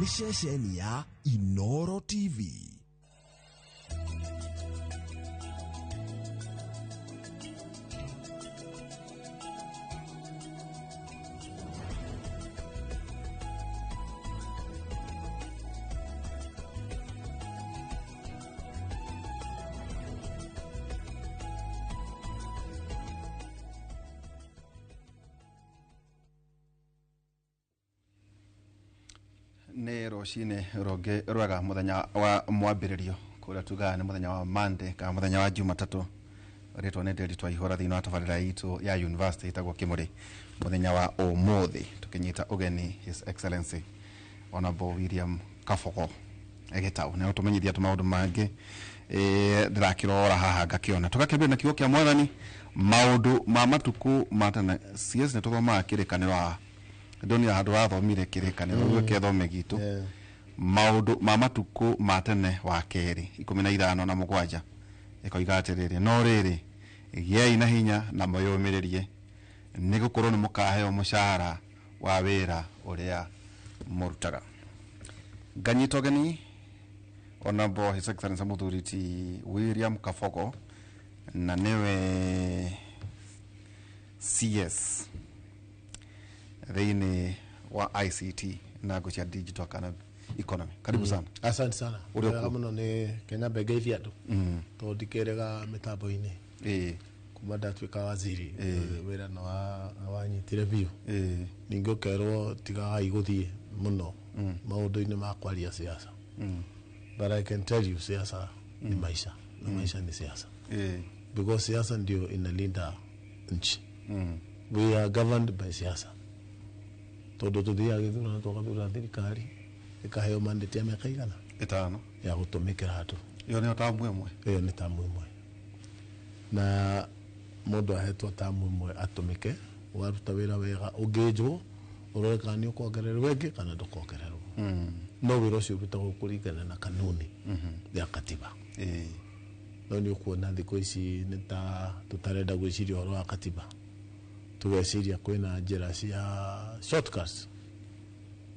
nĩ ceceni ya Inooro TV. Nĩ rũcinĩ rũngĩ rwega mũthenya wa mwambĩrĩrio kũrĩa tugaga nĩ mũthenya wa Monday kana mũthenya wa Jumatatũ. Rĩtwa nĩ ndĩritwa ihora thĩinĩ wa tabarĩra itũ ya university ĩtagwo Kĩmũrĩ. Mũthenya wa ũmũthĩ tũkĩnyita ũgeni His Excellency Honorable William Kabogo Egĩtaũ. Nĩ tũmenyithia maũndũ mangĩ ndĩrakĩrora haha ngakĩona. Tũgakĩambia na kiugo kĩa Mwathani maũndũ ma matukũ matana CS nĩ tũthomaga kĩrĩkanĩro ndoni handũ rathomire kĩrĩkanĩro gĩke thome gitu maũndũ ma matukũ ma tene wa kerĩ 15 na 7 ĩkoiga atĩrĩrĩ no rĩrĩ gĩai na hinya na mwĩyũmĩrĩrie nĩ gũkorwo nĩ mũkaheo mũcara wa wĩra ũrĩa mũrutaga. Nganyita ũgeni Honorable His Excellency Mũthuriti William Kabogo na nĩwe CS thĩinĩ wa ICT na gũcia digital kana economy. Karibu sana. Asante sana. Wega mũno nĩ Kenya bengeithia andũ tondũ ndikĩrega mĩtambo-inĩ kuma ndatuĩka waziri wĩra na wanyitire biũ ningĩ ũkerwo tigagai gũthiĩ mũno maũndũ-inĩ ma kwaria siasa. But I can tell you siasa ni maisha na maisha ni siasa because siasa ndio inalinda nchi. We are governed by siasa. Todo tuthiaga githurano tukathura thirikari ikaheo mandate ya miaka igana 5 ya gutumikira andu. Iyo ni tamu imwe. Iyo ni tamu imwe. Na mundu ahetwo tamu imwe atumike waruta wira wega ungijwo uroreka ni ukongererwo wengi kana ndukongererwo. No wira ucio urutagwo kuringana na kanuni ya katiba. No ni ukuona thikũ ici ni ta tutarenda gwiciria uhoro wa katiba. Tugeciria kwina njĩra cia shortcuts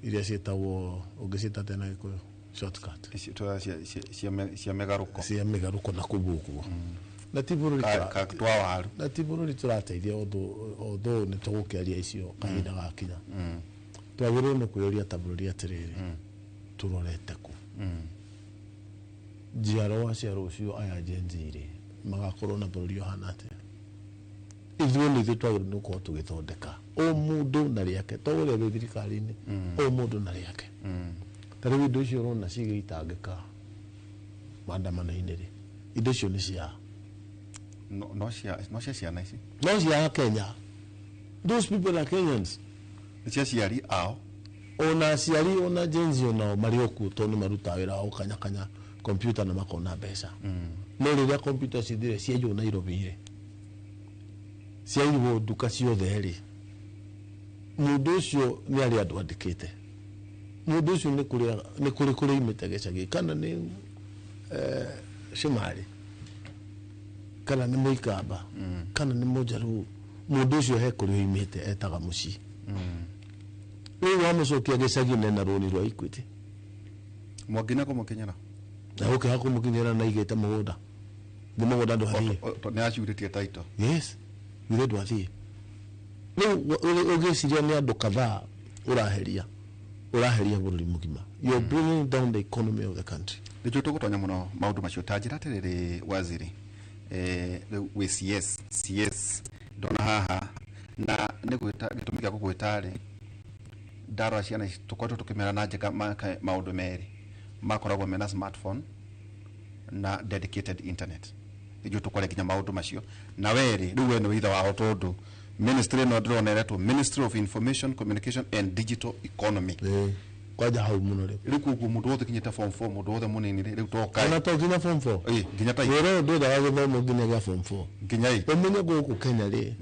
iria cietagwo ungĩciĩta tena Gĩkũyũ shortcut cia megaruko na kubuku na tibũrũri waru na tibũrũri tũrateithia although nĩ tũgũkĩaria icio kahinda gakinya twagĩrĩirwo nĩ kwĩyũria ta bũrũri atĩrĩrĩ tũrorete ku njiarwa cia rũciũ aya Gen Z magakorwo na bũrũri ũhana atĩa. Ithuĩ nĩ twagĩrĩirwo nĩ gũkorwo tũgĩthondeka o mũndũ na rĩake to ũrĩa wĩ thirikari-inĩ o mũndũ na rĩake. Ta rĩu indo icio ũrona cigĩitangĩka maandamano-inĩ rĩ indo icio nĩ cia no cia ciana ici no cia Kenya. Those people are Kenyans. Cia ciari ao ona aciari ona Gen Z onao marĩ okuo tondũ nĩ marutaga wĩra wa gũkanyakanya kompyuta na makona mbeca. No rĩrĩa kompyuta cithire cienjwo Nairobi rĩ ciairwo nduka ciothe rĩ mũndũ ũcio nĩ arĩ andũ andĩkĩte. Mũndũ ũcio nĩ kũrĩ imĩte gĩcagi kana nĩ Shomali kana nĩ Mũikamba kana nĩ Mũjaruo. Mũndũ ũcio he kũrĩ imĩte etaga mũciĩ. Rĩu wamũcokia gĩcagi na rũni rwa Equity mwangina kũmũkinyĩra na ũkĩha kũmũkinyĩra na igĩte mũgũnda nĩ mũgũnda ndũhathiĩ nĩ acurĩtie taito. Yes withe ndwathiĩ. Rĩu ũgĩciria nĩ andũ kadhaa ũraheria bũrũri mũgima. You're bringing down the economy of the country. Nĩkĩo tũgũtonya mũno maũndũ macio ta njĩra atĩrĩrĩ waziri we CS ndona haha na nĩ gwĩta gĩtũmi gĩa gũgwĩta rĩ ndarora ciana tũkoretwo tũkĩmera na njĩra maũndũ merĩ makoragwo mena smartphone na dedicated internet. Nĩkĩo tũkore kinya maũndũ macio na weri rĩu we nĩ wĩitha wao tondũ ministry no ndĩrona eretwo Ministry of Information Communication and Digital Economy. Kwaja hau mũno rĩu kuguo mũndũ wothe kinyĩte form 4 mũndũ wothe mũnini rĩu toka ona to nginya form 4 nginya ta wĩra ũndũ wa gĩthomo nginya gĩa form 4 nginya ũmenye gũkũ Kenya rĩ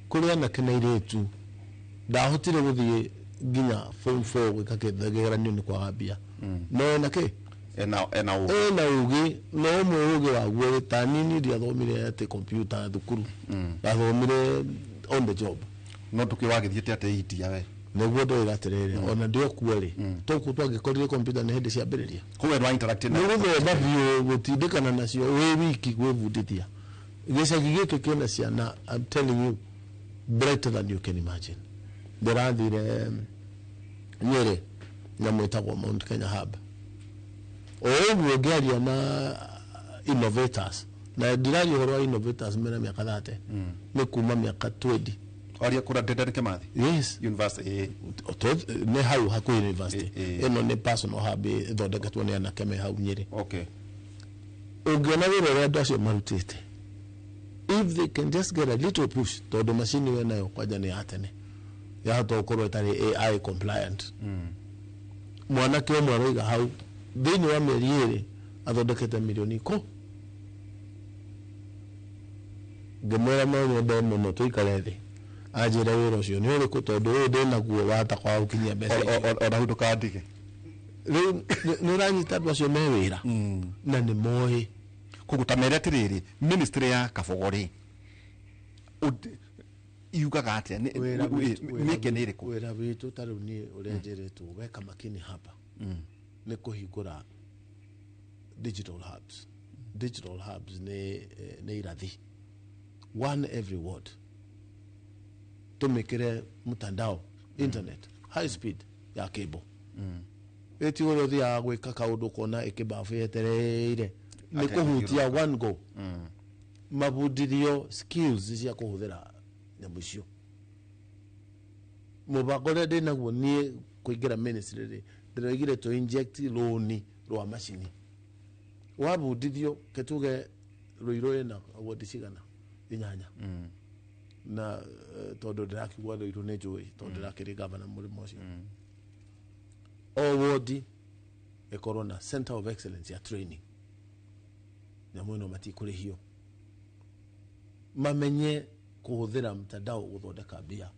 kũrĩ anake na airĩtu ndahotire gũthiĩ nginya form 4 gwĩka kĩgeranio nĩ kwaga mbia no nake ena ugi no ũmwe ugi waguo ta nini ndiathomire ati computer thukuru ndathomire on the job no tukĩwagĩthiĩte atĩ itia we neguo ndo igatirire ona ndio kuori toku twangikorire computer ne hindi cia mbiriria kuwe no interactive no guthe bio gutindikana nacio we wiki gwibundithia gicagi giki kina ciana I'm telling you brighter than you can imagine ndirathire Nyeri na mwetagwo Mount Kenya Hub oguo ngiaria na innovators na ndiraria horo innovators mena miaka 30 ni kuma miaka 20 aria kura Dedan Kimathi yes university ne hau haku university eno ne personal hub thondeketwo ni anake me hau Nyeri okay ungiona wira ria andu acio marutite if they can just get a little push tondu machine we nayo kwaja ni atene ya to korwo tari AI compliant mwanake umwe roiga hau thini wa mieri iri athondekete milioni ko gemera mwe ndemo no tuikare thi ajira wira ucio ni uri kutondu uyu ndina guo wata kwa ukinyia mbeca ona hunduka ndige riu ni ranyita andu acio me wira na ni mohi kugutamere atiriri ministry ya Kabogori iugaga atia mikene iriku wira witu tariu ni urenjeretwo weka makini hapa ni kuhingura digital hubs ne irathi one every ward tumikire mtandao internet high speed ya cable eti uro thia gwika kaundu kona ikibafu yetereire ni kuhutia one go mabundirio skills cia kuhuthira nyamu icio mubagore de naguo nie kuingira ministry ndiroigire to inject loan rwa machine wabundithio ketuge ruiro ena award cigana inyanya na tondu ndirakigwa ruiro ne njui tondu ndirakiri governor murimo ucio award ekorwo na center of excellence ya training nyamu ino matikurihio mamenye kuhuthira mtandao guthondeka bia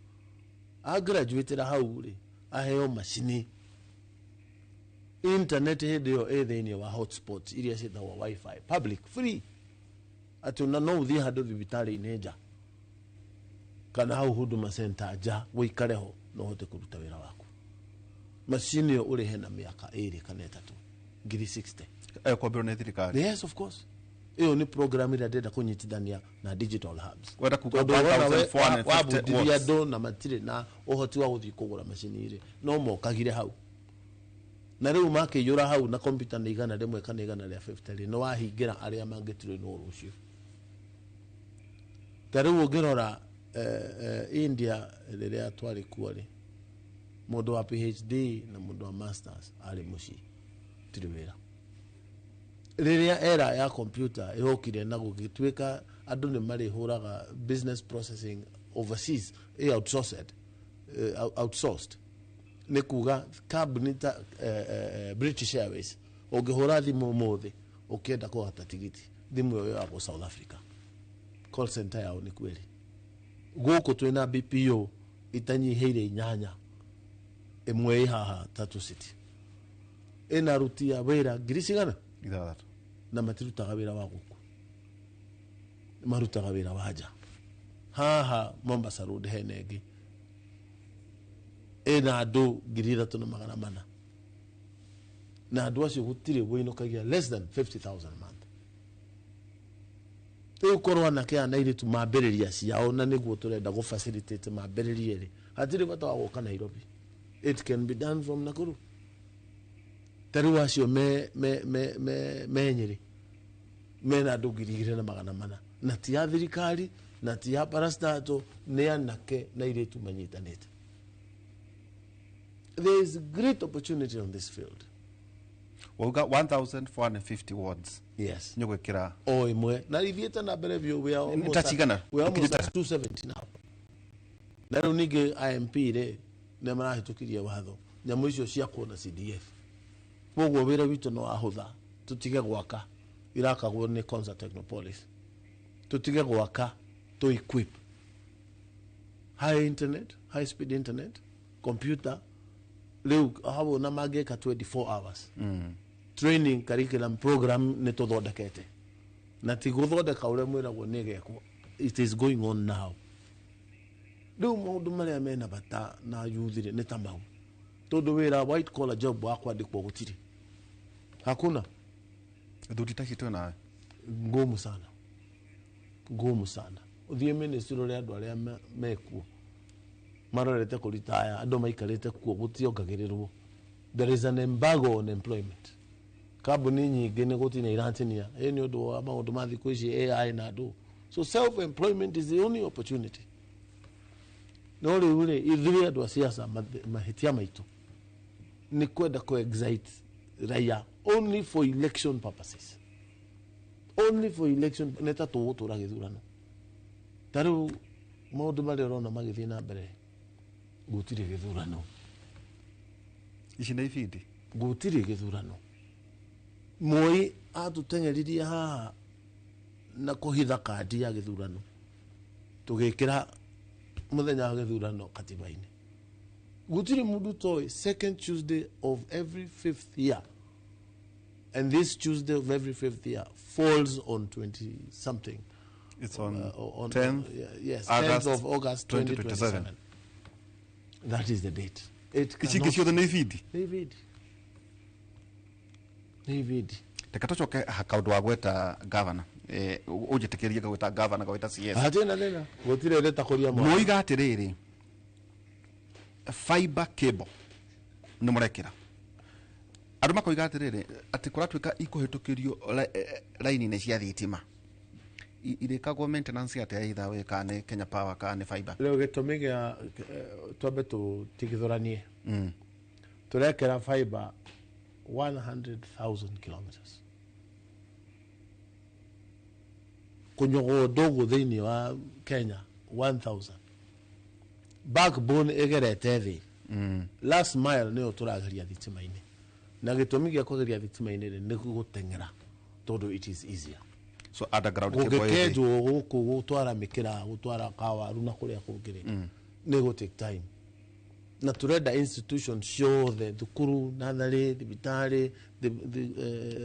a graduate ra hau ri aheo machine internet hidio ethini wa hotspot iria cithawa wifi public free atuna no uthi handu thibitari neja kana hau huduma center ja wikareho no hote kuruta wira waku machine yo uri hena miaka 2 kana 3 ngiri 60 kwa biro na thirikari yes of course iyo ni program ira ndenda kunyitithania na digital hubs wenda kuga 1450 watts do na matire na uhoti wa guthi kugura machine ire no mokagire hau na riu make yura hau na computer ni igana rimwe kana igana ria 50 no wahingira aria mangitirwe no rucio tariu ungirora India riria twari kuori mundu wa PhD na mundu wa masters ari muci tiriwira riria era ya computer ihokire na gugitweka andu ni mari huraga business processing overseas outsourced ni kuga kabineta British Airways ungihura thimu muthi ukienda kuhata tigiti thimu yo ya South Africa call center yao ni kweli guku twina BPO itanyiheire inyanya imwe haha Tatu City ina rutia wira giricigana ithathatu na matirutaga wira wa guku marutaga wira waja haha Mombasa Road henegi ina andu 3,400 na andu acio gutire woinokagia less than 50,000 a month tu korwa na kia na ile tu maberiria ciao na niguo turenda go facilitate maberiria ri hatire bata wa goka Nairobi it can be done from Nakuru tari wacio me Nyeri mena andu 2,400 na ti ya thirikari na ti ya parastato ne anake na ile tu manyitanete. There is great opportunity on this field. Well, we got 1,450 wards. Yes. Nyogwekira. Oh, imwe. Na ithiete na mbere vyo we are almost at 270 now. Na riu ninge IMP re ne marahitukirie watho. Nyamu icio cia kuona CDF. Koguo wira witu no ahutha. Tutige gwaka irakagwo ni Concert Technopolis. Tutige gwaka to equip high internet, high speed internet, computer. Leo habo na mageka 24 hours. Training curriculum program ne to thodekete. Na ti guthodeka ure mwira go negeko. It is going on now. riu maundu maria mena bata na yuthire ni tamau tondu wira white collar job wa kwandikwo gutiri hakuna ndutitashitwe na ngumu sana uthie ministerial andu aria mekuo marorete kuritaya andu maikarite kuo gutiogagirirwo. There is an embargo on employment. Kambuni nyingi ni gutina irantinia ni undu wa maundu ma thiku ici AI na andu. So self employment is the only opportunity. No riu ithuĩ andu a siasa mahitia maitu ni kwenda ku excite raia only for election purposes. Only for election neta tugutura githurano. Taru maundu maria urona magithii na mbere gutire githurano. Ici nĩ ibindi gutire githurano. Moi atutengeririe haha na kuhitha kandi ya githurano tugikira muthenya wa githurano katiba-ini. Gutire mundu toy second Tuesday of every 5th year, and this Tuesday of every 5th year falls on 20 something. It's on 10th yes, August 10th of August 2027. That is the date. Ici the nividi tekatocoke hakaundu wa gweta governor ujitikirie gweta governor gweta CS hatina nena gutire reta kuria mwa muiga atiriri fiber cable ni murekira andu makoiga atiriri ati kuratwika ikuhitukirio line cia thitima irikagwo maintenance ati aitha we kana Kenya Power kana fiber leo gitumiga twambe tutigithuranie turekera fiber 100,000 kilometers kunyogo dogo thini wa Kenya 1000 backbone egerete thi last mile ni uturageria thitima-ini na gitumiga kugeria thitima-ini ni gutengera tondu it is easier. So underground kejo guku gutwara mikira gutwara kawa runa kuria kungire ni go take time na turenda institution show the thukuru nathari thibitari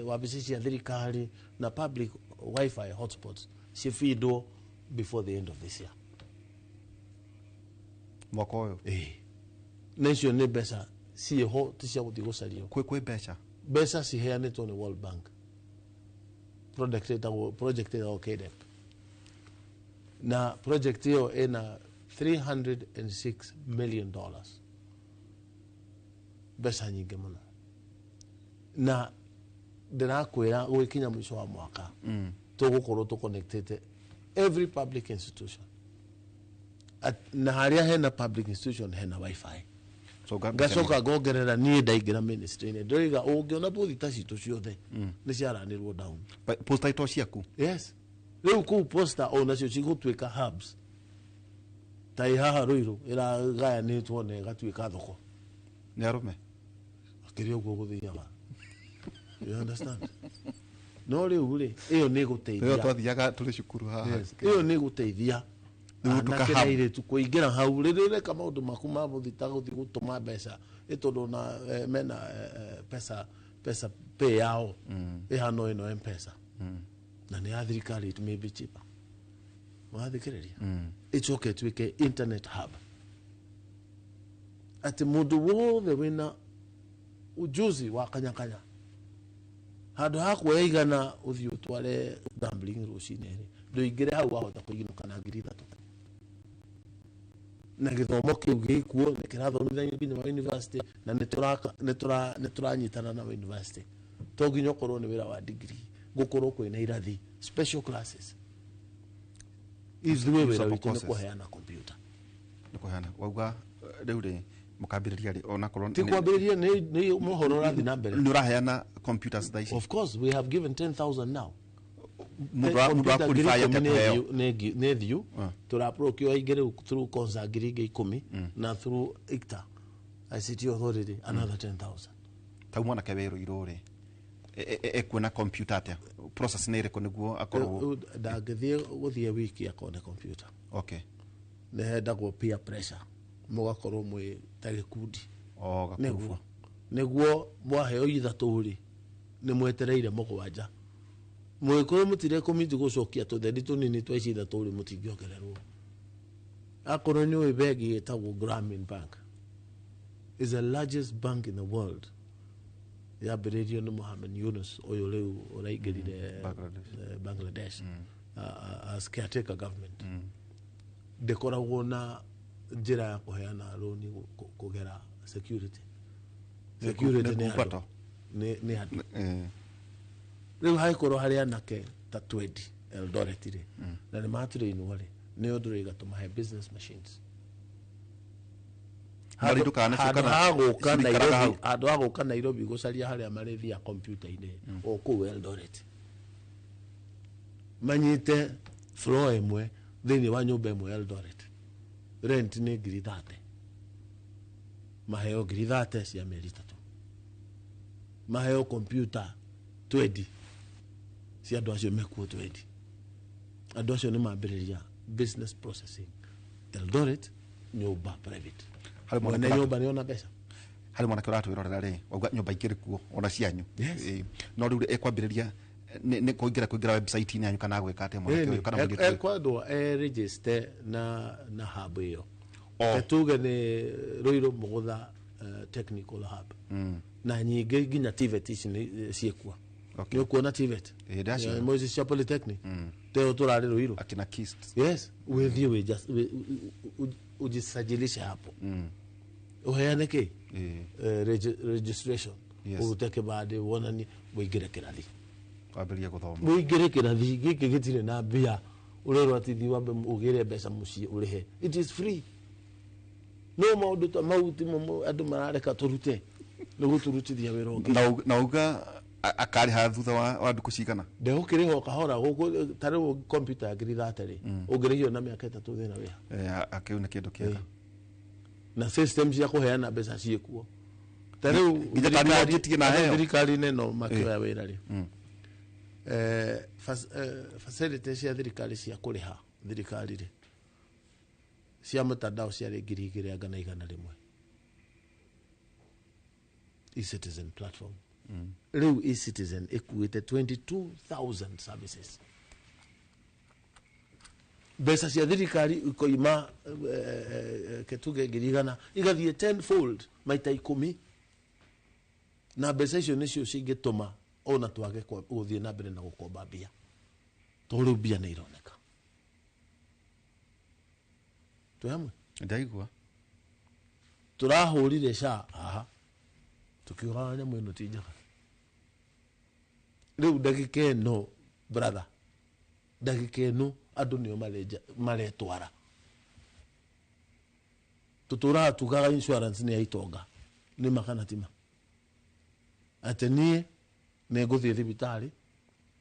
wabici cia thirikari na public wifi hotspots cifido before the end of this year mwaka uyu nation ni besa si ho tisia guthi gucario kwe besa ciheanitwo ni World Bank project ya KDEP na project hiyo ina $306 million besa nyingi muno na ndirakwira gwikinya mwisho wa mwaka tugukorwo tu connected every public institution na haria hena public institution hena wifi so gacoka gogerera nie ndaigira ministry ne ndoiga ungiona bothi ta citu ciothe ni ciaranirwo down posta ito ciaku yes riu ku posta ona cio cigutwika hubs tai haha ruiru ira gaya ni tuone gatwika thoko ni arume akirio go guthiaga you understand no riu ri iyo ni guteithia iyo twathiaga tuli cukuru haha iyo ni guteithia tukahaire tukuingira hau ririre kama undu maku ma buthita guthi gutuma mbeca itondu na mena pesa pay yao ihano ino M-Pesa na ni ya thirikari it may be cheaper wathikiriria icoke twike internet hub ati mundu wothe wina ujuzi wa kanya handu hakwa igana uthio tware gambling rucine nduingire hau wahota kuiginuka na ngiri 3 na githomo kiu gikuo ni kirathomithania nginya wa university na nituranyitana na university to nginya korwo ni wira wa degree gukorwo kwina irathi special classes is the way wira witu ni kuheana computer ni kuheana wauga riu ri mukambiriria ri ona korwo ti kwambiriria ni mohoro rathi na mbere ni uraheana computers thaici of course we have given 10,000 now mundu qualify ne thiu turaprokio ingire through konza ngiri 10 na through ICTA ICT authority another 10,000 tau mwana kewero irore ekuona computer atia process ne ireko niguo akorwo ndangithie guthie wiki akone computer okay nehenda go peer pressure mugakorwo mwe tagikundi gakurufu niguo mwaheo ithaturi ni mwetereire mugwanja mwikuru mutire komiti gucokia tuthendi tunini twa ici ithaturi mutingiongererwo akoronyo ibegi etawo Grameen Bank is the largest bank in the world. Ya beredio no Mohammed Yunus oyoleu oraigirire Bangladesh as caretaker government. Dekoragwo na njira ya kuheana roni kugera security ni hatu riu haikoro hari anake ta 20 Eldoret ri na ni matire inuari ni odure igatuma he business machines adu agoka Nairobi gucaria haria marethia computer ine o ku Eldoret manyite floor emwe thini wa nyumba emwe Eldoret rent ni 30 maheo 30 cia mieri 3 maheo computer 20 cia andu acio mekuo 20 andu acio ni mambiriria business processing Eldoret nyumba private mwene nyumba ni ona pesa hari mwana kira twirorera ri wauga nyumba ikiri kuo ona cianyu no riu ekwambiriria ni kuingira website ni yanyu kana gwika ate mwana kio kana mwindi ekwado register na hub iyo tuge ni Ruiru Mugutha technical hub na nyingi ginya TVET ciekua ni kuona TVET mozi cia polytechnic teo turari Ruiru akina kist yes wethi we just ujisajilisha hapo uheane ki registration uruteke baade wonani wigire kirathi kwambiria guthoma wigire kirathi giki gitire na mbia urero atithi wambe ugire mbeca mucie urihe it is free no maundu ta mauti mo andu marareka turute nugu turutithia wira ungi na uga akari ha thutha wa nduku cigana ndehukiriho kahora guku tare computer agiri thatari ugirihio na miaka 3 thina wira akiu na kindu kiega na systems ya kuheana mbeca ciekuo tare thirikari neno makioya wira ri facilities ya thirikari cia kuriha thirikari ri cia mutandao cia ngiri igiri agana igana rimwe e-citizen platform riu e-citizen ekuite 22,000 services besa cia thirikari ikoima ketuge ngiri igana igathie 10-fold maita 10 na besa icio nicio cingituma ona twage guthie na mbere na gukomba mbia toriu mbia ni ironeka tuamwe ndaigua turahurire sha aha tukiura nyamwe no tinjaga riu ndagike no brother ndagike no andu nio maretwara tutura tugaga insurance ni aitonga ni makana tima atenie neguthie thibitari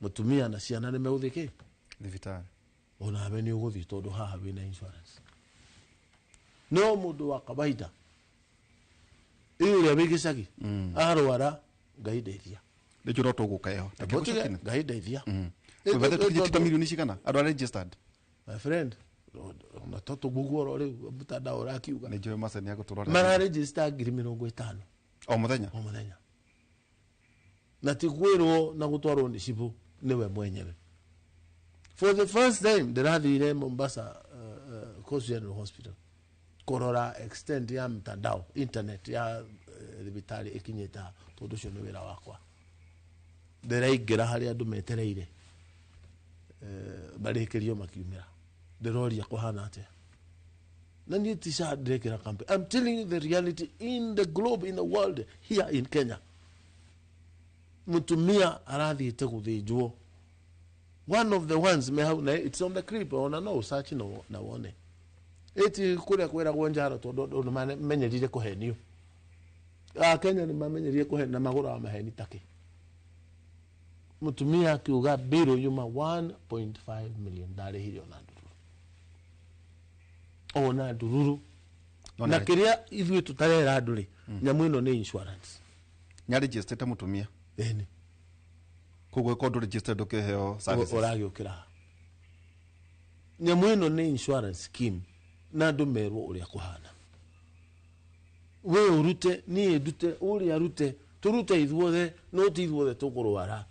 mutumia na ciana ni meuthike thibitari ona abe ni uguthie tondu haha wina insurance no mundu wa kawaida iyo bigicagi arwara ngaideithia ndijuro tugukayo ngaideithia whether tukijita milioni cigana andu are registered my friend na toto gugoro ri mutanda urakiuga ni joe masani ya guturora mara register 50 o muthenya na tigwirwo na gutwarwo ni cibu niwe mwenyewe for the first time ndirathire Mombasa Constituency Hospital korora extend ya mtandao internet ya thibitari ikinyita tondu cio ni wira wakwa ndiraingira hari andu metereire barikirio makiumira ndiroria kuhana atia na ni tisha ndekira campaign. I'm telling you the reality in the globe, in the world, here in Kenya. Mutumia arathiite guthinjwo. One of the ones it's on the clip on no search no na wone eti kuria kwera gwanjara tondu menyerire kuhenio Kenya ni mamenyerire kuhena magura wa maheni take mutumia akiuga biro yuma 1.5 million dale hiyo ona ndururu na kiria ithui tutarera nduri nyamu ino ni insurance nya register mutumia eni kugwe kodo register doke heo services oragi ukira nyamu ino ni insurance scheme na ndumerwo uria kuhana we urute ni edute uria rute turute ithuothe no ti ithuothe tukurwara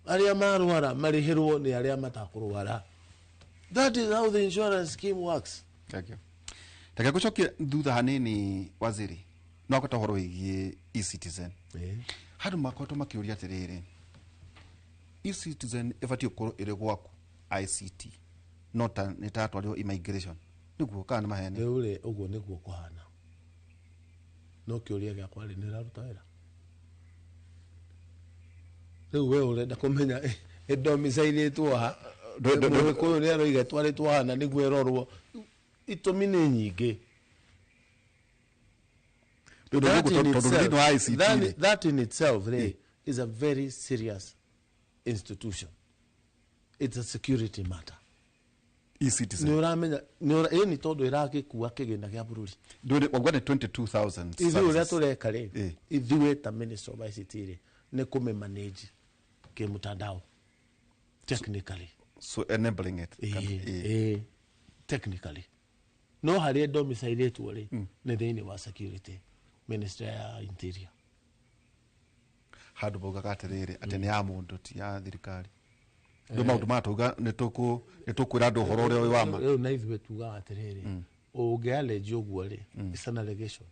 aria marwara marihirwo ni aria matakurwara That is how the insurance scheme works. Thank you. Taka kuchokia thutha hanini waziri no akota horo igie e-citizen handu makoto makiuria atiriri e-citizen ibati ukoro iri gwaku ICT nota nitatwario immigration niguo kana mahene ule uguo niguo kuhana no kiuria gya kwari ni raruta wira riu we urenda kumenya domicile twa do ko ni aro igetwari twahana niguo erorwo itumi ni nyingi. That in itself is a very serious institution. It's a security matter. E-citizen. Niuramenya ni todo iraki kuwa kigenda gya bururi. Ndore wagwane 22,000. Izi ule tureka ri. Ithiwe ta minister of ICT ri ne kume manage ke mutandao technically. So enabling it. Technically. No hari domicile tu ri ne thini wa security. Ministerial Interior. Hadu boga katerere atene ya mundu ti ya thirikari. Ndo maundu matuga nitukwira ndu horo uri wama. Riu na ithuĩ tugaga atiriri. Ũngĩallege ũguo ri, it's an allegation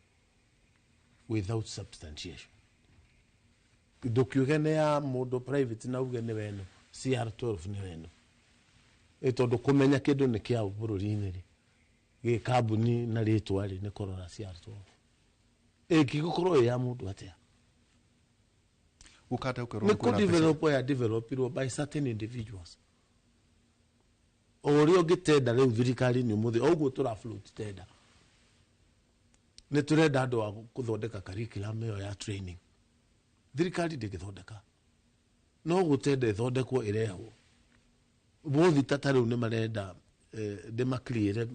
without substantiation. Ndukiuge ni ya mundu private na uge ni wenu, CR12 ni wenu. Tondu kumenya kindu ni kia bururi-ini ri. Gi kambuni na ritwa ri ni korora CR12. Gigukorwo ya mundu atia ukate ukero ni developed by certain individuals. Ori ogitenda riu thirikari ni muthi oguo tura float tenda ni turenda andu wa kuthondeka curriculum yo ya training. Thirikari ndigithondeka no gutenda ithondekwo irehwo bothi tataru ni marenda demakliere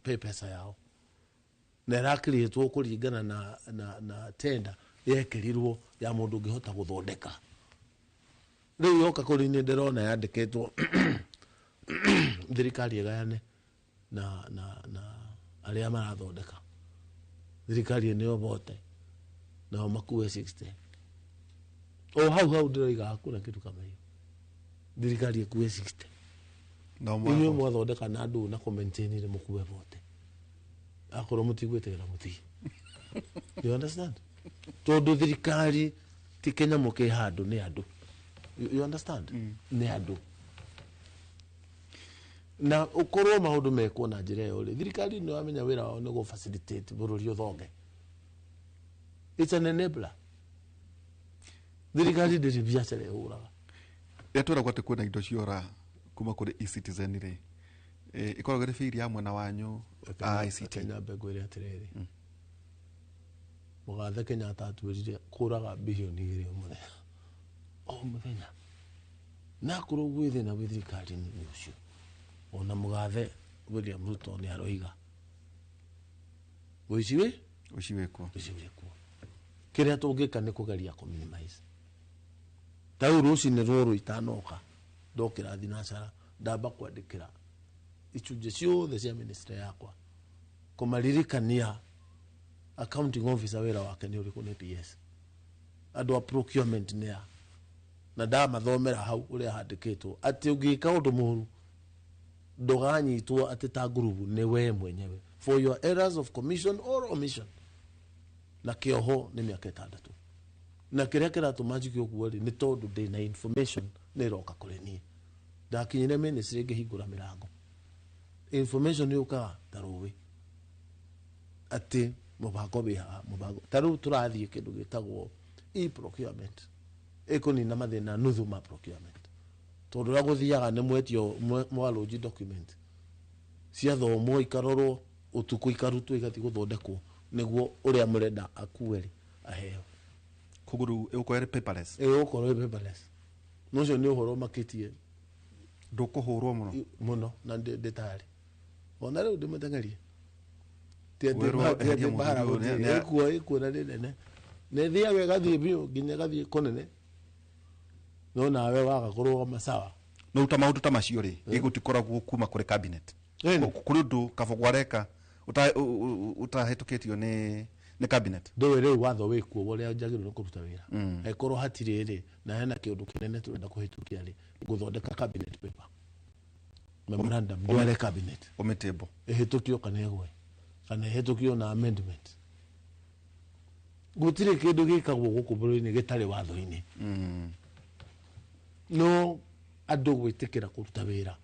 papers yao na rakrietwo kuringana na tenda yekirirwo ya mundu ngihota guthondeka. Riu yoka kuri ni ndirona yandikitwo thirikari egayane na aria marathondeka. Thirikari ni obote na makue 60 hau ndiroiga hakuna kitu kama hiyo. Thirikari ekue 60 no mwa mwathondeka na andu na commentaini ri mukue bote akoro mutigwetegera muti. You understand? Todo thirikari ti Kenya muke handu ni andu. You understand? Ni andu. Na ukorwo maundu mekwo na njira yo ri thirikari ni wamenya wira wao ni go facilitate bururi uthonge. It's an enabler. Thirikari ndi biacara ihuraga. Yatura gwate kwena indo ciora kuma kuri e-citizen ri ikoragwo ri firi ya mwana wanyu ICT Kenya mbegu iri atiriri mugathe Kenya atatuirire kuraga bilioni 2 muthenya na kuru gwithe na thirikari ni ucio ona mugathe William Ruto ni aroiga uciwekwo kiria tungika ni kugeria ku minimize tau ruci ni ruru itanoka ndokira thinacara ndamba kwandikira icunje ciothe cia ministry yakwa kumaririkania accounting officer wira wake ni uriku ni PS andu a procurement ni ya na ndamathomera hau uria handikitwo ati ungika undu muru nduganyitwo ati ta group ni we mwenyewe for your errors of commission or omission na kioho ni miaka 6 na kiria kiratumanjiki okuo ri ni tondu ndi na information ni roka kuri ni ndakinyire ministry ngihingura mirango information yuka taruwi ati mubango biha mubango taru turathie kindu gitagwo e-procurement ekoni na mathina nuthu ma procurement tondu ra guthiaga ni mwetio mwaloji document cia thomo ikarorwo utuku ikarutwo igati guthondekwo niguo uria murenda akueri aheo kuguru eukwere paperless eukorwo paperless nocio ni uhoro makitie ndukuhurwo muno na ndetari ona riu ndimutengerie tiete bara ekuo na nene ne thia we gathie bio ginya gathie konene no nawe waga kurwo masawa no uta maundu ta macio ri igutikoragwo kuma kuri cabinet kuri ndu kabogwareka utahetukitio ni cabinet ndowe riu watho wikuo uria njagirwo kuruta wira ekorwo hatiri ri na hena kiundu kinene turenda kuhitukia ri guthondeka cabinet paper memorandum ndware cabinet ometebo ehetukio kana egwe kana ehetukio na amendment gutire kindu gikagwo guku bũrũri-inĩ gĩtarĩ watho-inĩ no andũ gwĩtĩkĩra kũruta wĩra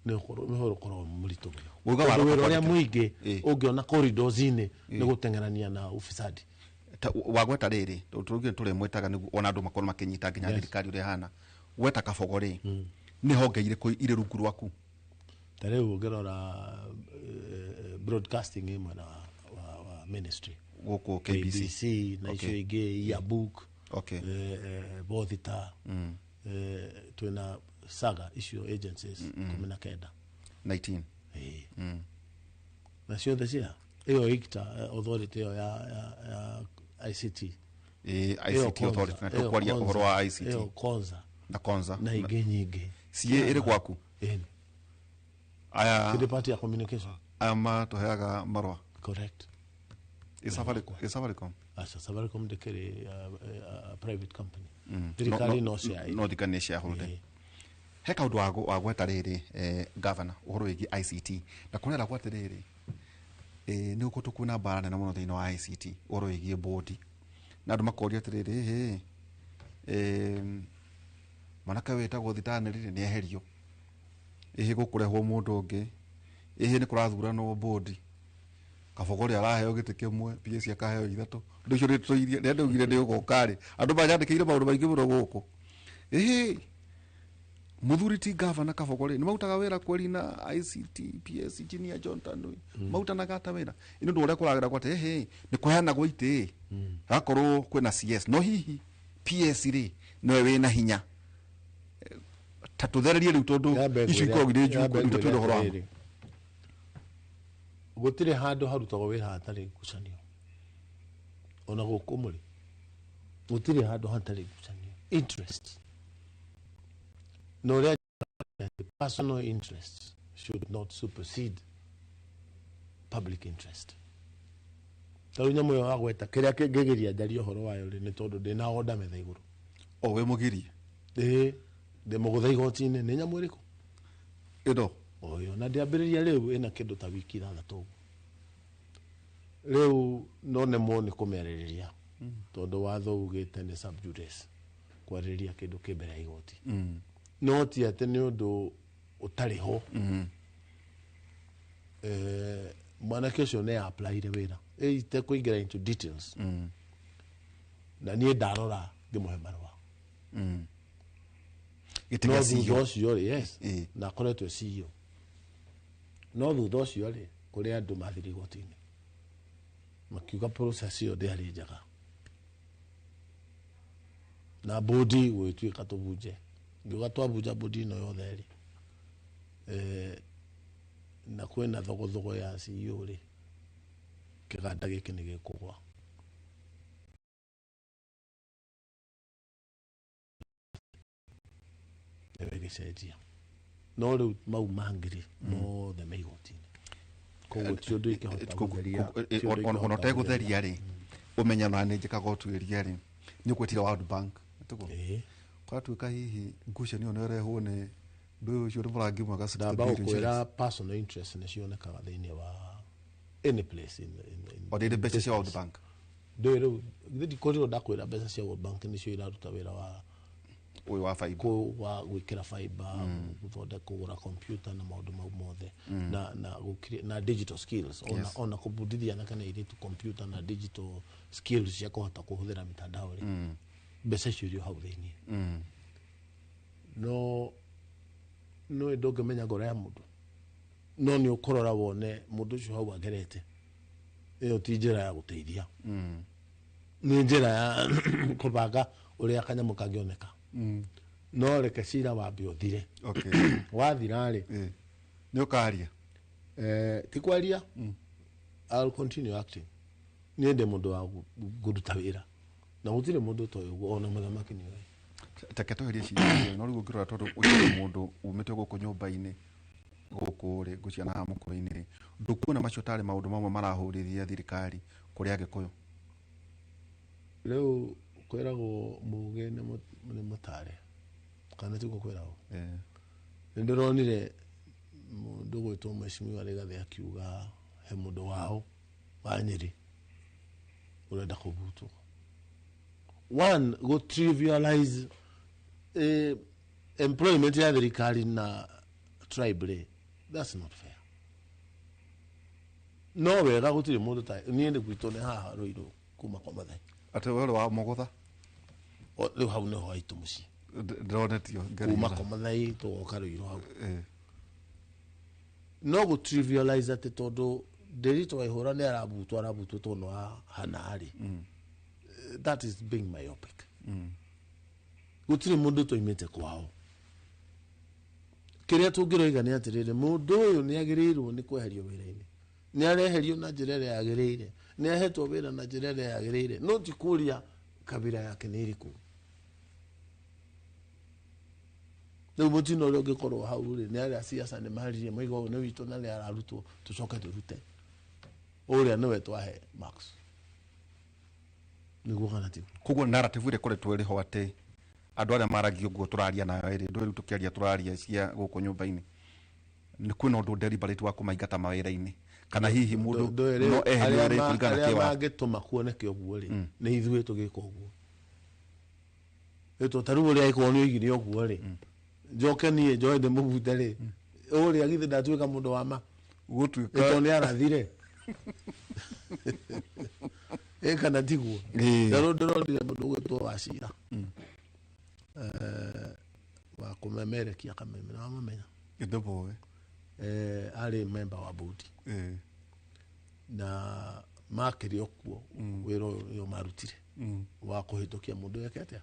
nĩ ũkorwo mũritũ mũno wĩra ũrĩa mũingĩ ũngĩona corridors-inĩ nĩ gũteng'erania na ufisadi wagweta rĩrĩ tũrugire tũrĩ mwetaga nĩguo ona andũ makorwo makĩnyita nginya thirikari ũrĩa hana gweta kabogo rĩ nĩ honge irĩkũ irĩ rungu rwaku ta rĩu ũngĩrora broadcasting imwe na wa ministry gũkũ KBC na icio ingĩ Yearbook Bothita twina saga icio agencies 19 na ciothe cia ĩyo ICTA authority ĩyo ya ICT ICT authority na tũkwaria ũhoro wa ICT ĩyo Konza na ingĩ nyingĩ ciĩ ĩrĩ gwaku aya kĩdipati ya communication ama tũheaga marũa correct Safaricom Safaricom ndĩkĩrĩ private company thirikari no share no thikane shareholder he kaundu wa gweta rĩrĩ governor ũhoro wĩgiĩ ICT na kũrera gweta rĩrĩ nĩ ũkũtũ kwĩna mbara nene mũno thĩinĩ wa ICT ũhoro wĩgiĩ board na andũ makoria atĩrĩrĩ manaka wĩtagwo thitanĩrĩ nĩ eherio gũkũrehwo mũndũ ũngĩ nĩ kũrathuranwo board kabogo rĩ araheo gĩtĩ kĩmwe PS akaheo ithatũ ndũ icio rĩtũirie nĩ ndũgire ndĩ ũgokarĩ andũ manyandĩkĩire maũndũ maingĩ mũno gũkũ muthuri ti governor kabogo rĩ nĩ mautaga wĩra kweri na ICT PS engineer John Tanui mautanaga ata wĩra ino ndũ ũrĩa kũragĩra gwate nĩ kũheana gwa itĩ gakorwo kwĩna CS no hihi PS rĩ nowe wĩna hinya ta tũthererie rĩu tondũ icio ikoragwo irĩ njukũ rĩu tũtwĩre ũhoro wa gũtirĩ handũ harutagwo wĩra hatarĩ ngucanio ona gũkũ mũrĩ gũtirĩ handũ hatarĩ ngucanio interest no ũrĩa personal interest should not supersede public interest tarĩ nyamũ ĩyo wagweta kĩrĩa kĩngĩgiria njarie ũhoro wayo rĩ nĩ tondũ ndĩna order metha igũrũ we mũgirie ndĩ mũgũtha igoti-inĩ nĩ nyamũ ĩrĩkũ ĩno oyo na ndĩambĩrĩria rĩu ĩna kĩndũ ta wiki 6 rĩu no nemwo nĩ kũmerĩrĩria tondũ watho ugĩte nĩ sub judice kwarĩrĩria kĩndũ kĩ mbere ya igoti no ti atĩ nĩ ũndũ ũtarĩ ho mwanake ũcio nĩ applyire wĩra itekũingĩra into details na niĩ ndarora ngĩmũhe marũa no thutha ũcio rĩ yes na akoretwo CEO no thutha ũcio rĩ kũrĩ andũ mathiri igoti-inĩ makiuga process ĩyo ndĩarĩ njega na bodi gwĩtuĩka tũbunje ngiuga twabunja bodi ĩno yothe rĩ na kwĩna thogothogo ya CEO rĩ kĩganda gĩkĩ nĩ gĩkũgwa gĩcenjia no rĩu mau mangĩrĩ mothe me igoti-inĩ koguo ti ũndũ ingĩhota gũtheria ona ũtegũtheria rĩ ũmenya na nĩ njĩkaga ũtuĩria rĩ nĩ ũkwĩtira World Bank kwatuĩka hihi ngucanio nĩ ũrehwo nĩ ndũ ũcio nĩ mũrangi mwega ndamba gũkwĩra personal interest nĩ cionekaga thĩinĩ wa any place in the mbeca cia World Bank ndĩ rĩu ndikorirwo ndakwĩra mbeca cia World Bank nĩcio iraruta wĩra wa ũyũ wa fiber wa gwĩkĩra fiber gũthondeka kũgũra computer na maũndũ mau mothe na digital skills ona kũbundithia na kana irĩtu computer na digital skills cia kũhota kũhũthĩra mitandao rĩ mbeca icio irio hau thĩinĩ no ndũngĩmenya ngoro ya mũndũ no nĩ ũkũrora wone mũndũ ũcio hau agerete ĩyo ti njĩra ya gũteithia nĩ njĩra ya kũbanga ũrĩa kanyamũ kangĩoneka no reke cira wambe ũthire wathira rĩ nĩ ũkaria ti kwaria I'll continue acting niĩ ndĩ mũndũ wa kũruta wĩra na gũtirĩ mũndũ ũtoĩ ũguo ona mũthamaki nĩ oĩ teke tweherie ciira no rĩu ũngĩrora tondũ ũcio mũndũ umĩte gũkũ nyũmba-inĩ gũkũ rĩ ngũciana haha mũkũrũ-inĩ rĩ ndũkuona macio tarĩ maũndũ mamwe marahũrĩria thirikari kũrĩ Agĩkũyũ rĩu kwĩragwo muge nĩ mũtare kana tiguo kwĩragwo nĩ ndĩronire mundu gwitwo mheshimiwa Rigathi akiuga he mundu wao wa Nyeri urenda kubutwo. One, go trivialize employment ya thirikari na tribe. That's not fair. No wega gutire mundu ta nie ndi gwitwo ne haha Ruiru kuma kwa mathai. Ate wale wa Mogotha? O leo hau no haitu muci. Dronetio kuma kwa mathai to Ruiru hau. No go trivialize ate tondu Derito Waihura ne arabutu to no hanari. That is being myopic. Gutire mundu to imete kwao. Kiria tungiroiga ni atirire mundu uyu ni agirirwo ni kweherio wira-ini. Ni areherio na njira ĩrĩa yagĩrĩire. Ni ahetwo wira na njira ĩrĩa yagĩrĩire. No ti kuria kabira yake ni iriku. Rĩu mutino ũrĩa ũngĩkorwo hau rĩ ni arĩa siasa nĩ maharirie moiga ũyũ nĩ witũ na nĩ ararutwo tucoke turute. Ũrĩa nĩwe twahe Max. Niguo kana ti. Koguo narrative ĩrĩa ĩkoretwo ĩrĩ ho atĩ andũ arĩa maragio guo tũraria nayo ĩrĩ ndũ rĩu tũkĩaria tũraria cia gũkũ nyũmba-inĩ nĩ kwĩna ũndũ deliberate wa kũmaingata mawĩra-inĩ kana hihi mũndũ no eherio rĩ kũringana na kĩwa angĩtũma kuoneke ũguo rĩ nĩ ithuĩ tũgĩka ũguo ĩtwo tarũ ũrĩa ĩkorwo nĩ oigire ũguo rĩ njoke niĩ njoe ndĩmũbute rĩ ũrĩa githĩ ndatuĩka mũndũ wa ma gũtuĩka ĩtwo nĩ arathire kana tiguo ndarũ ndĩronire mũndũ gwĩtwo Wachira wa kumemerekia kameme na wamamenya gĩthũbũ ari member wa bodi na makĩrĩ okuo wĩra ũyũ marutire wa kũhĩtũkia mũndũ yake atia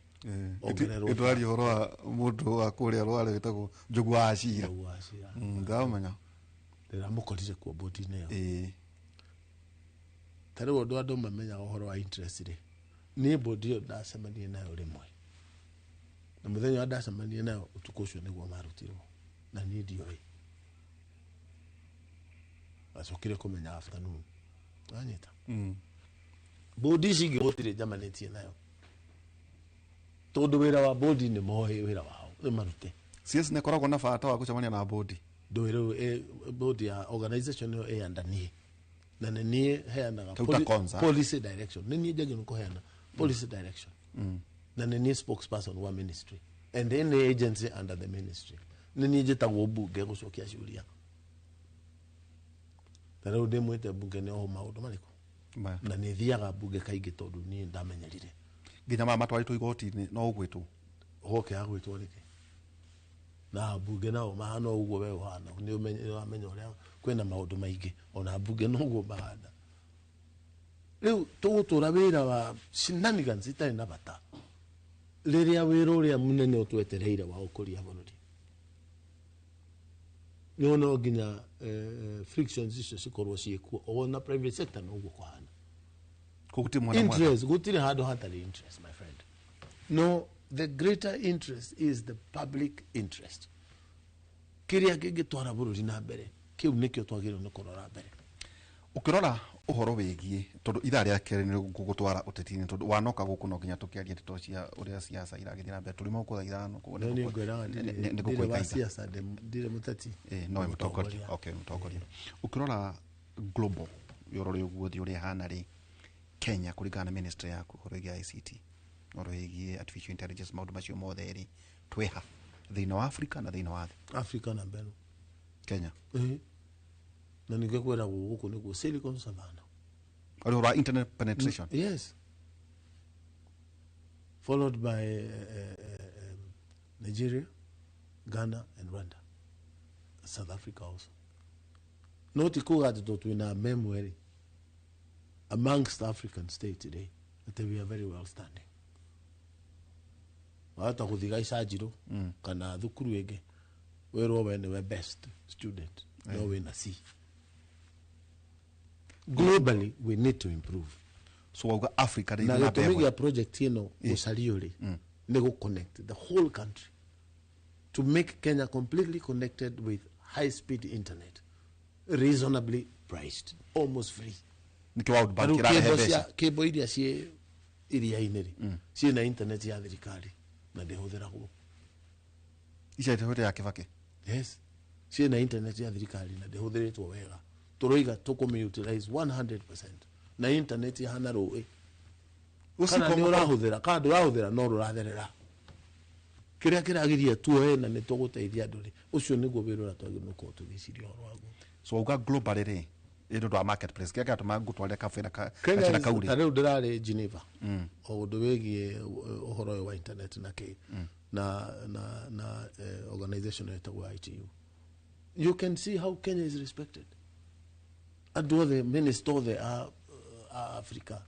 itwaria ũhoro wa mũndũ wa kũrĩa rware wĩtagwo Njogu wa Wachira ndamenya ndĩramũkorire kuo bodi-inĩ ĩyo tarĩu andũ mamenyaga ũhoro wa interest rĩ niĩ bodi ĩyo ndacemania nayo rĩmwe na muthenya wa ndacemania nayo ũtukũ ũcio nĩguo marutirwo na niĩ ndiũĩ acokire kũmenya afternoon anyita bodi ici ingĩ gũtirĩ njamanĩtie nayo tondũ wĩra wa bodi nĩ moĩ wĩra wao nĩ marute CS nĩ koragwo na bata wa gũcemania na bodi ndũĩ bodi ya organization ĩyo ĩyandanie na nĩ niĩ heanaga policy direction nĩ niĩ njagĩrĩirwo kũheana policy direction na nĩ niĩ spokesperson wa ministry and any agency under the ministry nĩ niĩ njĩtagwo mbunge gũcokia ciũria tarĩu ndĩmwĩte mbunge nĩ oho maũndũ marĩkũ na nĩ thiaga mbunge kaingĩ tondũ niĩ ndamenyerire nginya mama matwarĩtwo igoti-inĩ no ũgwĩtwo hoke agwĩtwo nĩkĩ na mbunge nao mahana ũguo we ũhana nĩ wamenya ũrĩa kwĩna maũndũ maingĩ ona mbunge no ũguo mahana rĩu tũgũtũra wĩra wa shenanigans itarĩ na bata rĩrĩa wĩra ũrĩa mũnene ũtwetereire wa ũkũria bũrũri nĩwona nginya frictions icio cikorwo ciĩkuo ona private sector no ũguo kũhana interest gũtirĩ handũ hatarĩ interest my friend no the greater interest is the public interest kĩrĩa kĩngĩtwara bũrũri na mbere kĩu nĩkĩo twagĩrĩirwo nĩ kũrora mbere ukirora ũhoro wĩgiĩ tondũ ithaa rĩa kerĩ nĩ gũgũtwara ũteti-inĩ tondũ wanoka gũkũ no nginya tũkĩarie ndeto cia ũrĩa siasa iragĩthiĩ na mbere tũrĩ maũkũ thaa ithano ndire mũteti no mũtongoria okay mũtongoria ukirora global yorore ũguo thi ũrĩa hana rĩ Kenya kũringana na ministry yaku ũhoro wĩgiĩ ICT ũhoro wĩgiĩ artificial intelligence maũndũ macio mothe rĩ twĩha thĩinĩ wa Africa na thĩinĩ wa thĩ Africa na mbere Kenya na ningekwenda gũkũ nĩguo Silicon Savannah or internet penetration yes followed by Nigeria, Ghana and Rwanda, South Africa also. Not ikuga ati twina memory amongst African states today that we are very well standing. Wata kuthiga icajiro kana thukuru ege wero we best student no we na see. Globally we need to improve. So we Africa na to project ino usaliori nego connect the whole country to make Kenya completely connected with high speed internet, reasonably priced, almost free. Nikiwa banki la hebesha cable iria cie iria ineri cie na internet ya thirikari na ndehuthira go ica itehote ya Kibaki. Yes, ciina internet ya thirikari na ndihuthiritwo wega turoiga tukumutilize 100% na internet ya hana rũĩ kana ni urahuthira kana ndurahuthira no ruratherera kiria kiragiria tuoe na nituguteithia andũ ucio niguo wĩra ũrĩa twagĩrĩirwo gũkorwo tũgĩciria ũhoro waguo so uga global rĩ ĩndũ twa marketplace kĩrĩa gĩatũma ngũtwarĩre kabere kacina kauri rĩu ndĩrarĩ Geneva o ũndũ wĩgiĩ ũhoro ũyũ wa internet na kĩ na organization ĩtagwo ITU. You can see how Kenya is respected. Andũ othe minister othe a Africa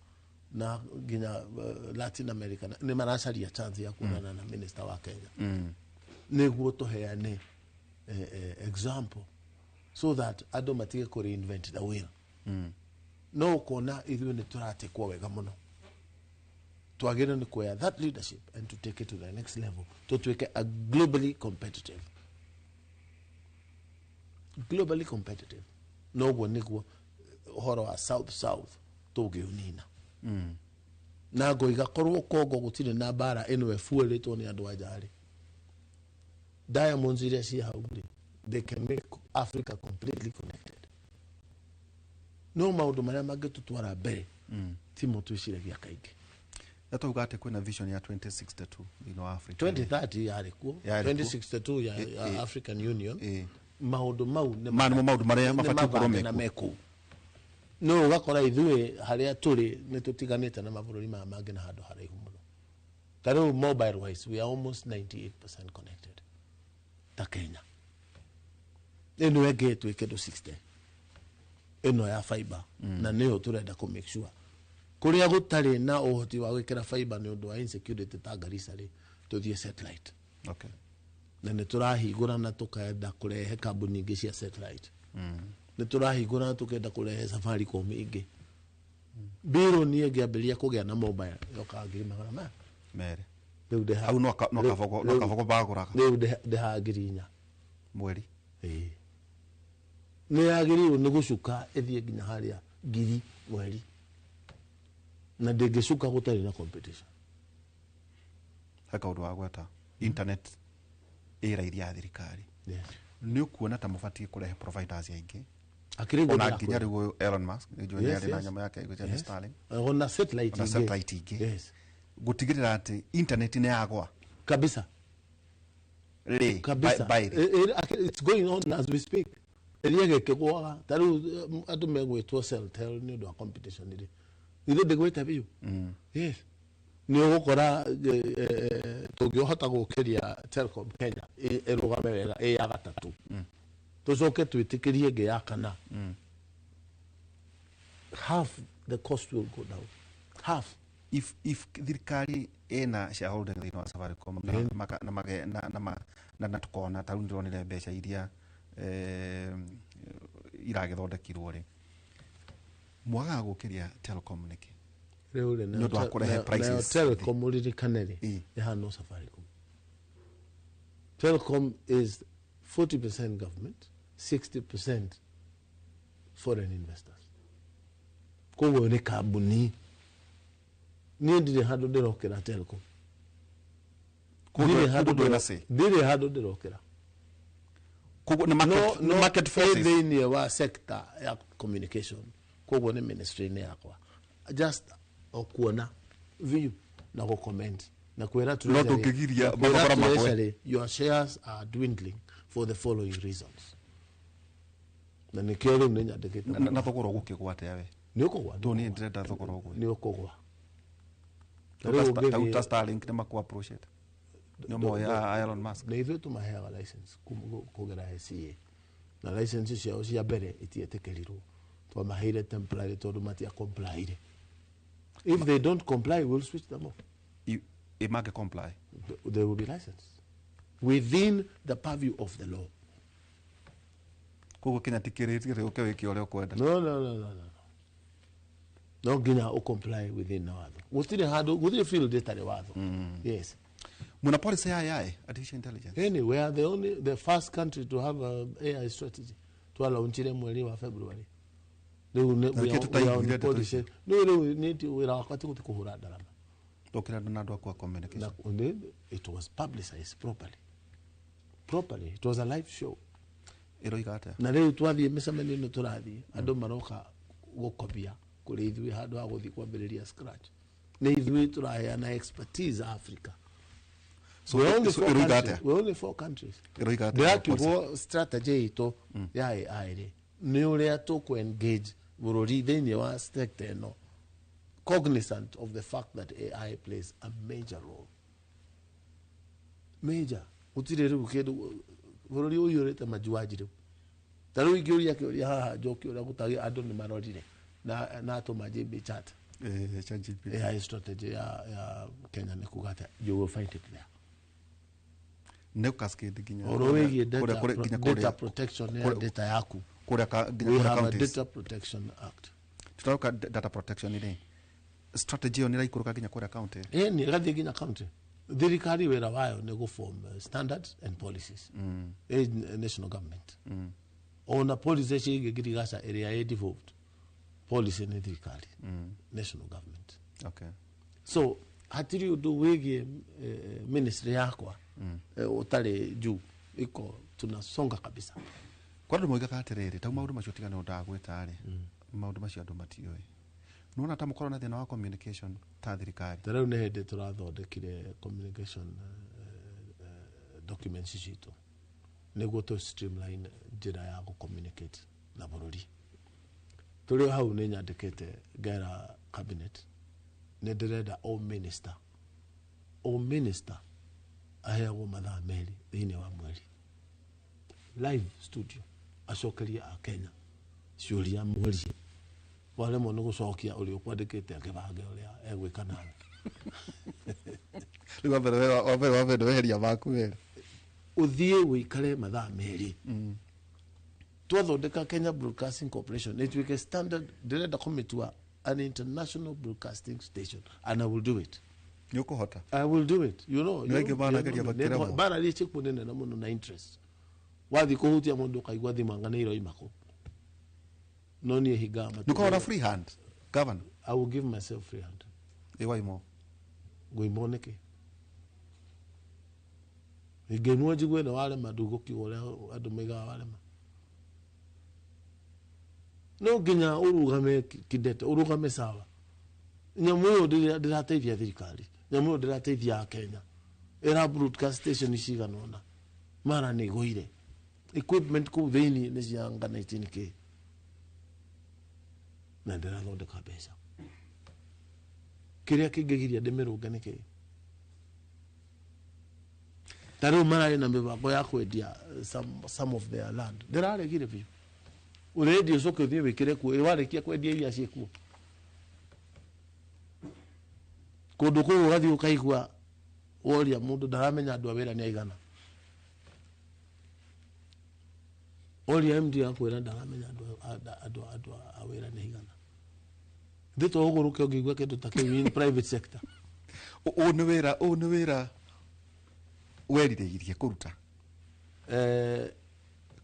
na nginya Latin America nĩ maracaria chance ya kuonana na minister wa Kenya nĩguo tũheane example so that andũ matige kũ reinvent the wheel. No kona ithuĩ nĩ tũratekwo wega mũno twagĩrĩirwo nĩ kuoya that leadership and to take it to the next level tũtuĩke a globally competitive noguo nĩguo ũhoro wa south tũngĩũnina na ngoiga korwo Kongo gũtirĩ na mbara ĩno efuĩrĩtwo nĩ andũ anja rĩ diamonds iria ciĩ hau rĩ they can make Africa completely connected. No maũndũ marĩa mangĩtũtwara mbere timo twĩciragia kaingĩ. Yatauga atĩ kwĩna vision ya 2062 thĩinĩ wa Africa 2030 yarĩ kuo 2062 ya African Union maũndũ mau nĩ maũndũ marĩa mabatiĩ gũkorwo mekwo no ugakora ithuĩ harĩa tũrĩ nĩ tũtiganĩte na mabũrũri maya mangĩ na handũ haraihu mũno. Tarĩu mobile wise we are almost 98% connected ta Kenya. Ĩno ĩngĩ ĩtuĩke 60 ĩno ya fiber na nĩyo tũrenda kũ make sure kũrĩa gũtarĩ na ũhoti wa gwĩkĩra fiber nĩ ũndũ wa insecurity ta Garissa rĩ tũthiĩ satellite. Okay. Na nĩ tũrahingũra na tũkaenda kũrehe kambuni ingĩ cia satellite. Nĩ tũrahingũra na tũkaenda kũrehe Safaricom ingĩ. Biro niĩ ngĩambĩrĩria kũgĩa na mobile yoka ngiri magana mere. Rĩu ndĩha hau no kabogo bagũraga. Rĩu ndĩha ngiri 4 mweri. Nĩ yagĩrĩirwo nĩ gũcuka ĩthiĩ nginya harĩa ngiri mweri na ndĩngĩcuka gũtarĩ na competition. Haka ũndũ wa gweta internet ĩra ya thirikari nĩ ũkuona ta mũbatiĩ kũrehe providers aingĩ ona nginya rĩu Elon Musk nĩjũĩ nĩ na nyama yake ĩgũthiĩ Starlink ona satellite ingĩ gũtigĩrĩra atĩ internet nĩ yagwa kabisa it's going on as we speak. Ĩrĩa gĩkĩgwaga tarĩu andũ megwĩtwo Celtel nĩ ũndũ wa competition ĩrĩ ithuĩ ndĩgwĩte biũ yes nĩ ũgũkora tũngĩhota gũkĩria Telcom Kenya ĩrũgame wega ya gatatũ tũcoke twĩtĩkĩrie ĩngĩ ya kana half the cost will go down half if thirikari ĩna shareholding thĩinĩ wa Safaricom na tukona tarĩu ndĩronire mbeca iria iragĩthondekirwo rĩ mwagaga gũkĩria Telcom nĩkĩ rĩu nĩ ũndũ wa kũrehe prices Telcom ũririkane rĩ ĩhana Safaricom. Telcom is 40% government 60% foreign investors. Koguo nĩ kambuni niĩ ndirĩ handũ ndĩrokĩra Telcom ndirĩ handũ ndĩrokĩra koguo nĩ market forces thĩinĩ wa sector ya communication koguo nĩ ministry nĩ yakwa just okuona view na go comment na kwera treasury your shares are dwindling for the following reasons na nikio rĩu nĩ nyandĩkĩte na thogora gũkĩgwa atĩa we nĩ ũkũgwa ndoni ndĩrenda thogora ũgwe nĩ ũkũgwa ta Starlink nĩ makwa approach no moya Elon Musk nĩ ithuĩ tũmaheaga license kũgera SCA na license ciao cia mbere itietĩkĩrirwo twamaheire temporary tondũ matia comply. If they don't comply, we'll switch them off. If they comply, they will be licensed within the purview of the law. Kogo Kenya tikirĩtie rĩũke wĩke ũrĩa ũkwenda. No nginya u comply within the watho. Gũtirĩ handũ gũtirĩ field ĩtarĩ watho. Yes. Muna policy ya AI, artificial intelligence. Anyway, we are the first country to have a AI strategy. Twalaunchire mweri wa February. Rĩu wĩra wakwa ti kũhũra ndarama. Tũkĩra na andũ akwa communication. It was publicized properly. It was a live show. na rĩu twathiĩ mĩcemanio-inĩ tũrathiĩ andũ maroka gũkobia kũrĩ ithuĩ handũ ha gũthiĩ kwambĩrĩria scratch nĩ ithuĩ tũraheana expertise Africa. So We're only four 4 countries. Ĩroiga atĩa? Ndĩrakiugo strategy itũ ya AI-rĩ nĩ ũrĩa tũkũ-engage bũrũri thĩinĩ wa sector ĩno cognizant of the fact that AI plays a major role. Major. Gũtirĩ rĩu kĩndũ bũrũri ũyũrĩte majuaji rĩu. Ta rĩu ingĩũria kĩũria haha njoke ũrĩa gũtagĩ andũ nĩ marorire na atũma JB chat. AI strategy ya Kenya nĩ kuga atĩa, you will find it there. No cascade ginya. Orowegie data protection ya data yaku. We have a data protection act. Tutauka data protection ile. Strategy yo niraikuruka ginya kũrĩa county. Ni gathi ginya county. Thirikari wera wayo nĩ go form standards and policies. National government. Ona policy cigĩgirigaca area devolved. Policy nĩ thirikari. National government. Okay. So hatiri undu wigie ministry yakwa utari juu iko tunasonga kabisa. Kwa ndu moigaga atiriri ta maundu macio tigana ndagwita ari maundu macio andu matioi nona ta mukorwo na thina wa communication ta thirikari tarau ne hende turathondekire communication documents citu niguo to streamline njira ya go communicate na bururi turi hau ne nyandikite ngera cabinet ne ndirenda all minister aheagwo mathaa meri thĩinĩ wa mweri live studio acokeria a Kenya ciũria mweri wale mo nĩgũcokia ũrĩa ũkwandĩkĩte akĩbange ũrĩa egwĩka nawe rĩu wabere weheria maku were ũthiĩ wĩikare mathaa meri twathondeka Kenya Broadcasting Corporation ĩtuĩke standard ndĩrenda kũmĩtua an international broadcasting station and I will do it. Nĩũkũhota? I will do it. You know. Bara rĩ chiku nene na mũno na interest. Wathi kũhutia mũndũ kaigua thimanga nĩ iroi mako. No niĩ hinga matu. Nĩũkũhota free hand, governor? I will give myself free hand. Ĩwaimo? Gwĩmo nĩkĩ? Ingĩmwo njigwe na warema ndũgũkiuga ũrĩa andũ maigaga warema. No nginya urugame kidete urugame sawa nyamu yo ndirateithia thirikari nyamu yo ndirateithia Kenya era broadcast station ciganona mara nĩ goire equipment ku thĩinĩ nĩ ciangana 18k na ndirathondeka mbeca kĩrĩa kĩngĩgiria ndĩmĩrũnga nĩkĩ tarĩu mararĩ na mĩbango ya kwendia some of their land ndĩraregire biũ uredi ucoke uthie wikire ku warikia kwendia iria ciekuo kundu kuu ugathi ukaigua woria mundu ndaramenya andu awira ni aigana oria MD akwira ndaramenya andu awira ni aigana ndito uguruke ungigwa kindu ta kiu in private sector o ni wira werire kuruta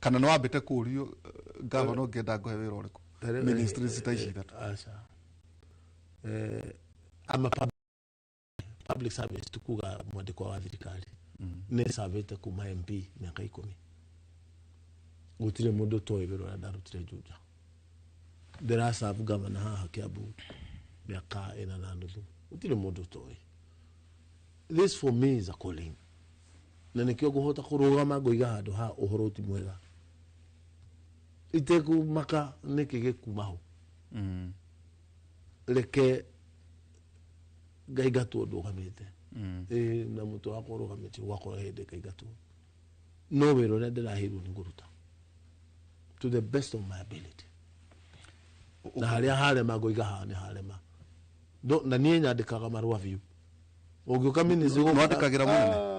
kana no ambite kurio governor ngenda ngohe wira uriku ministry citaici ithatu ama public service tukuga mwandiko wa thirikari ne savete kuma MP miaka 10 gutire mundu toy wira ndarutire juja ndira serve governor haha Kiambu miaka 8 gutire mundu toy. This for me is a calling na nikio guhota kurugama ngoiga handu ha uhoro ti mwega iteku maka nekige kumaho reke gaigatu ndugamite na mutu wako rugamite wako hende gaigatu no wero na ndirahiru ni nguruta to the best of my ability na haria harema ngoiga ha ni harema na niĩ nyandĩkaga marũa biũ ũngĩũka ministry mwandĩkagĩra mũnene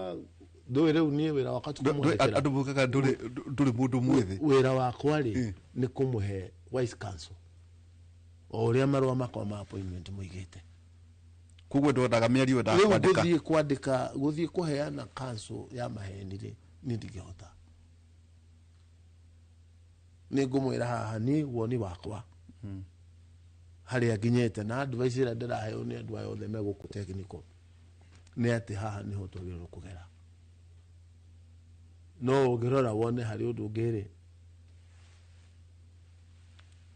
ndũĩ rĩu niĩ wĩra wakati kũmũhekera andũ mũkaga ndũrĩ mũndũ mwĩthĩ wĩra wakwa rĩ nĩ kũmũhe vice council o ũrĩa marũa makwa ma appointment mũigĩte koguo ndwendaga mĩario wendaga kwandĩka gũthiĩ kũheana council ya maheni rĩ niĩ ndingĩhota nĩ ngũmwĩra haha niĩ woni wakwa harĩa nginyĩte na advice ĩrĩa ndĩraheo nĩ andũ aya othe megũkũ technical nĩ atĩ haha nĩho twagĩrĩirwo kũgera no ũngĩrora wone harĩ ũndũ ũngĩrĩ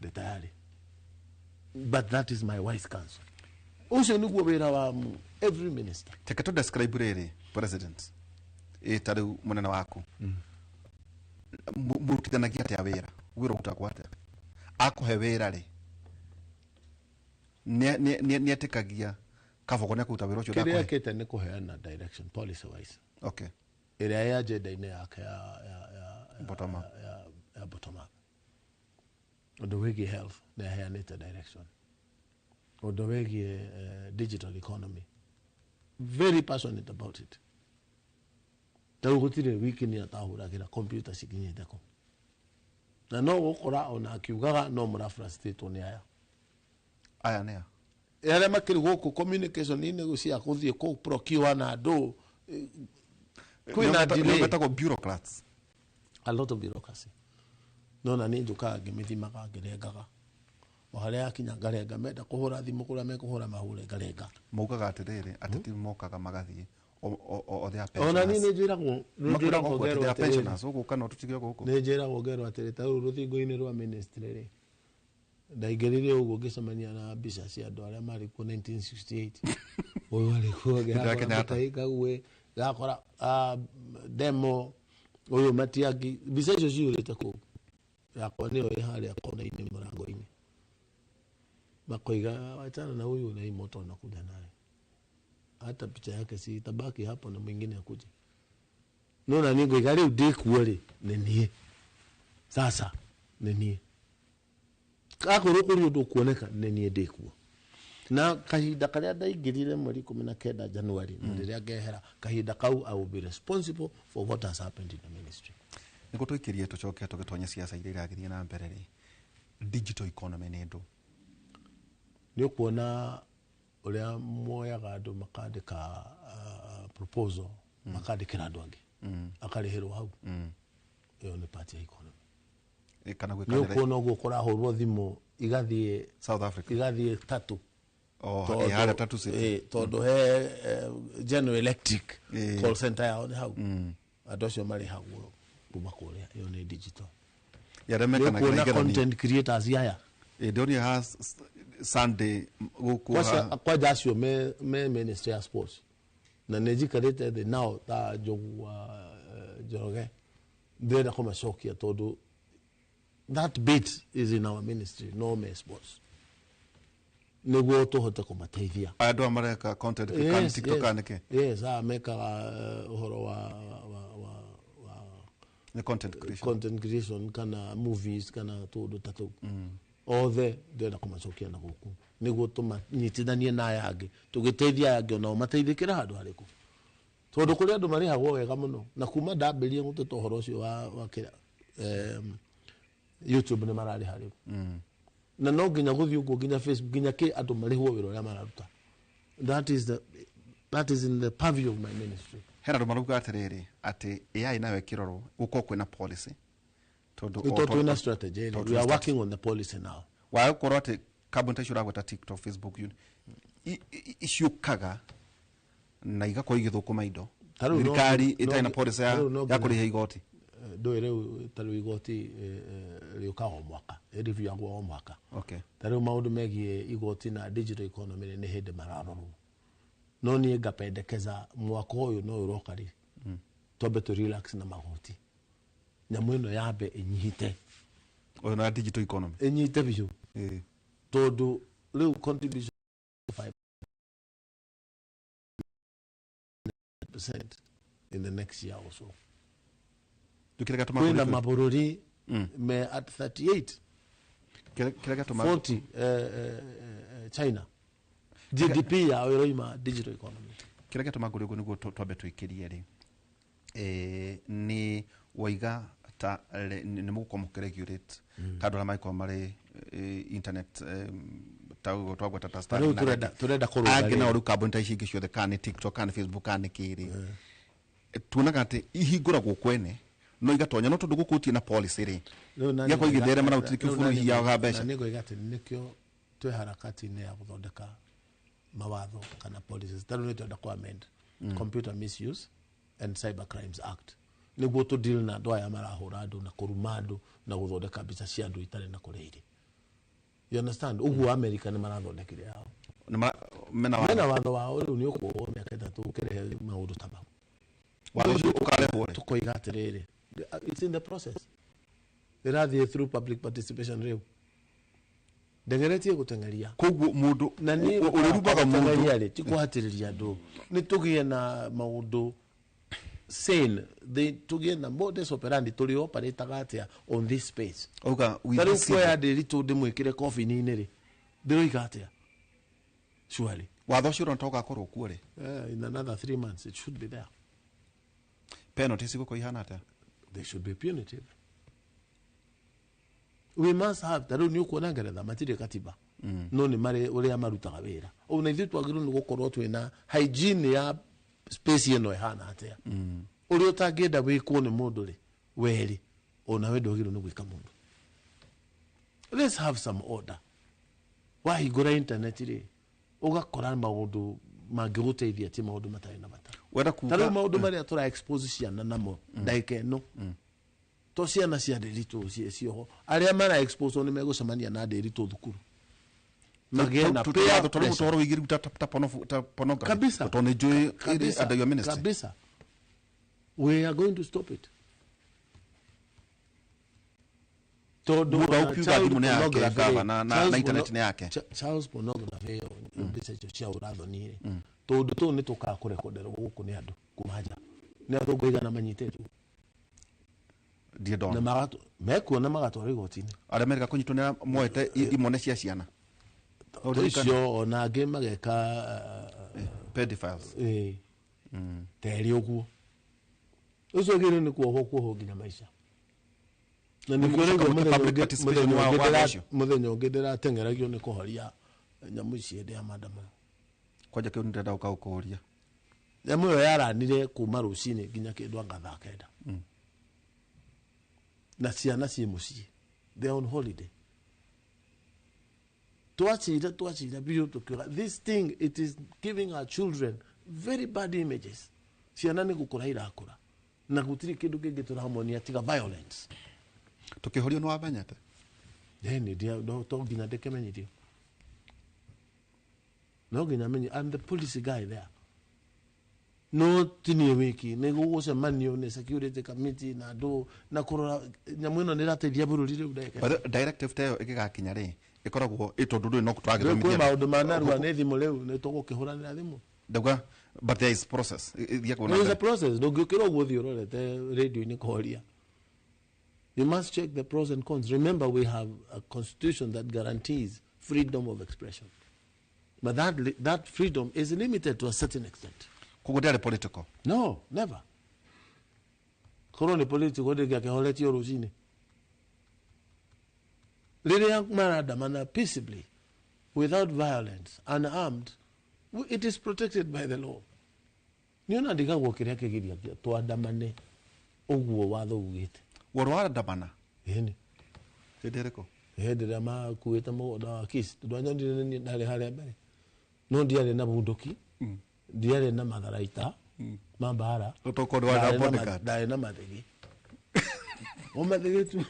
tayari. But that is my wise counsel. Ucio niguo wira wa every minister. Teke to describe rere president. Tariu munene waku. Murutithanagia atia wira. Wira utagwa atia. Akuhe wira ri. Ni atikagia kavoko ne kuta wira ucio dakwa. Kiria kete ni kuheana direction policy wise. Okay. Iria ya agenda-inĩ yake ya bottom up. Ya bottom up. Ũndũ wĩgiĩ health nĩ aheanĩte direction. Ũndũ wĩgiĩ digital economy. Very passionate about it. Tarĩu gũtirĩ wiki nĩ atahũragĩra computer cikinyĩte kũ. Na no gũkora ona akiugaga no mũrafrustrate nĩ aya. Aya nĩa? Arĩa makĩrĩ gũkũ communication-inĩ gũcia gũthiĩ kũ procure na andũ kwina delay. Metagwo bureaucrats. A lot of bureaucracy. No na ni njukaga ngĩmithimaga ngĩrengaga. O harĩa akinya ngarenga menda kũhũra thimũ kũrĩa mekũhũra mahure ngarenga. Maugaga atĩrĩrĩ ateti mokaga magathiĩ o their pensioners. Ona ni njĩragwo their pensioners ũgũka no tũtige gũkũ. Nĩ njĩragwo ngerwo atĩrĩ ta rũrũ rũthingo-inĩ rwa ministry rĩ. Ndaingĩrire ũguo ngĩcemania na mbica cia andũ arĩa marĩ kuo 1968. Ũyũ arĩ kuo gĩakora gakora demo uyu matiagi mbica icio ciurite kũ yakwa nĩyo ĩ harĩa kona-inĩ mũrango-inĩ makoiga wachana na huyu na hii moto anakuja naye hata picha yake si itabaki hapo na mwingine akuje. Nona ningoiga rĩu ndĩkuo rĩ nĩ niĩ sasa nĩ niĩ akorwo kũrĩ ũndũ kuoneka nĩ niĩ ndĩkuo. Na kahinda karĩa ndaingĩrire mweri 19 January rĩrĩa ngehera kahinda kau I will be responsible for what has happened in the ministry. Nĩguo tũikirie tũcoke tũgĩtonya ciaca iria iragĩthiĩ na mbere rĩ digital economy nĩ ndũ. Nĩ ũkuona ũrĩa moyaga andũ makandĩka proposal makandĩkĩra andũ angĩ akarĩhĩrwo hau. Ĩyo nĩ part ya economy. Kana gwĩka nĩ ũkuona ũguo kũrahũrwo thimũ igathiĩ South Africa igathiĩ tatu. Ihara tatu city. Tondũ he General Electric call center yao nĩ hau. Andũ acio marĩhagwo kuma kũrĩa. Ĩyo nĩ digital. Nĩ content creators yaya. Ndoni ha Sunday gũkũ kwaja acio me Ministerial Sports. Na nĩ njikarĩte thĩ nao ta Njogu wa Njoroge ndĩrenda kũmacokia tondũ that bit is in our ministry, no more sports. Nĩguo tũhote kũmateithia. Andũ amareka content kan TikTok anake. Yes, mekaga ũhoro wa content creation kana movies kana tũndũ ta tũu. Othe ndĩrenda kũmacokia na gũkũ. Nĩguo tũmanyitithanie na aya angĩ. Tũgĩteithia aya angĩ onao mateithĩkĩre handũ harĩkũ. Tondũ kũrĩ andũ marĩhagwo wega mũno. Na kuma ndambĩrĩrie gũteta ũhoro ũcio wa kĩrĩa YouTube nĩ mararĩha rĩu. Na no nginya gũthiĩ ũguo nginya Facebook nginya kĩ andũ marĩhwo wĩra ũrĩa mararuta. That is in the purview of my ministry. Hena andũ marauga atĩrĩrĩ atĩ AI nayo ĩkĩrorwo gũkorwo kwĩna policy. Twĩna strategy. We are working on the policy now. Wagũkorwo atĩ kambuni ta icio ũragweta TikTok, Facebook iciũkaga na igakorwo igĩthũkũma indo. Thirikari ĩtarĩ na policy ya kũrĩha igoti. Ndũĩ rĩu tarĩu igoti rĩũkaga o mwaka. Rĩviewagwo o mwaka. Okay. Tarĩu maũndũ megiĩ igoti na digital economy nĩ hĩndĩ mararorwo. No niĩ ngapendekeza mwaka ũyũ no ũroka rĩ. Twambe tũ relax na magoti. Nyamũ ĩno yambe ĩnyite. Oyo na digital economy. Ĩnyite biũ. Tondũ rĩu contribution 5% in the next year or so. Kwĩna mabũrũri me at 38. 40 China. GDP ya ĩroima digital economy. Kĩrĩa gĩtũma ngũrĩ ũguo nĩguo twambe twĩkĩrie rĩ nĩ waiga ta nĩ mũgũkorwo mũkĩregulate kadũ arĩa magĩkorwo marĩ internet twagweta ta Starlink turenda kũrũga angĩ nao rĩu kambuni ta ici ingĩ ciothe kana nĩ TikTok kana nĩ Facebook kana nĩ kĩrĩ tuonaga atĩ ihingũragwo kwene no igatonya no tondũ gũkũ gũtirĩ na policy rĩ gĩakorwo igĩtherema na gũtirĩ kĩbũrũri hihiaga mbeca. Na nĩguo igati nĩkĩo twĩ harakati-inĩ ya gũthondeka mawatho kana policies. Tarĩu nĩ twenda ku amend Computer Misuse and Cyber Crimes Act nĩguo tũ deal na andũ aya marahũra andũ na kũruma andũ na gũthondeka mbica cia andũ itarĩ na kũrĩa irĩ. You understand? Ugu America ni marathondekire yao. Mena watho wao riu ni ukuo miaka 3 ukirehe maundu tama. Watho ukarehe tukoiga atiriri. It's in the process. Irathie through public participation riu. Ndegeretie gutengeria. Koguo mundu na ni urirubaga mundu yale tikuhatiriria ndu. Ni tugie na maundu sane. They tugie na modus operandi tuli operate atia on this space. Oga we see where they little demwikire coffee ni nere. Ndiroiga atia. Surely. Watho cio ntoka korwo kuore. In another 3 months it should be there. Penalties iko ihana atia. They should be punitive. We must have taru ni uko nangeretha matire katiba. No ni mare uri amarutaga wira. O na ithu twagiru ni gukorwo twina hygiene ya space ino ihana atia. Uri utangienda wikwo ni mundu ri weri ona we ndogiru ni gwika mundu. Let's have some order. Why igora internet ri ugakora maundu mangiguteithia ti maundu matari na bata. Wenda kuga taru maundu mari atura expose ciana namo ndaike no. To ciana cia nderitu cio aria mara expose ni megucemania na nderitu thukuru. Magena pia toro toro wigiru ta pornography kabisa to enjoy under your ministry kabisa. We are going to stop it. Todo ukiuga thimu yake gavana na internet yake Charles pornography mbica cia urathoni todo to ni tukakurekodera guku ni andu kumaja ni andu ngoiga na manyitetu Diedon na magato meko na magato rigotini Amerika kunyitonera moete imone cia ciana orisho ona game mageka pedophiles teri oguo ucio gire ni kuoho nginya maisha na ni kwirego muthenya ngidira tengeragio ni kuhoria nyamu ici ya madama kwaja kiu ndenda ukaukoria nyamu yo yaranire kuma rucini nginya kindu angatha kenda na ciana ci mucii they on holiday twachira biyo tukira this thing it is giving our children very bad images ciana ni gukura irakura na gutiri kindu kingi turahamonia tiga violence tukihorio no abanyate then dia to gina dekemenyirio no gina menyi I'm the policy guy there no tini wiki ne guguce manio ne security committee na do na kurora nyamwino ni rateithia bururi riu ndeke but directive tayo igigakinya ri ikoragwo itondu no kutwagirwo mithia kwa maundu manarua ne thimu riu ne tugukihuranira thimu ndauga but there is process there is a process no gukiro guthio rorete radio ni koria. You must check the pros and cons. Remember, we have a constitution that guarantees freedom of expression. But that freedom is limited to a certain extent. Kugodere political? No, never. Koroni political de gakeholeti orojini. Lili maradamana peaceably, without violence, unarmed, it is protected by the law. Niona diga wokiria kegiria to adamane oguo watho ugite. Warwara dabana yeniedereko hedera ma kuita mo da kis ndwanya ndine ndale hale mbere no ndiare na bunduki ndiare na matharaita mambara utokodwa da podcast ndale na mathigi o mathigi tu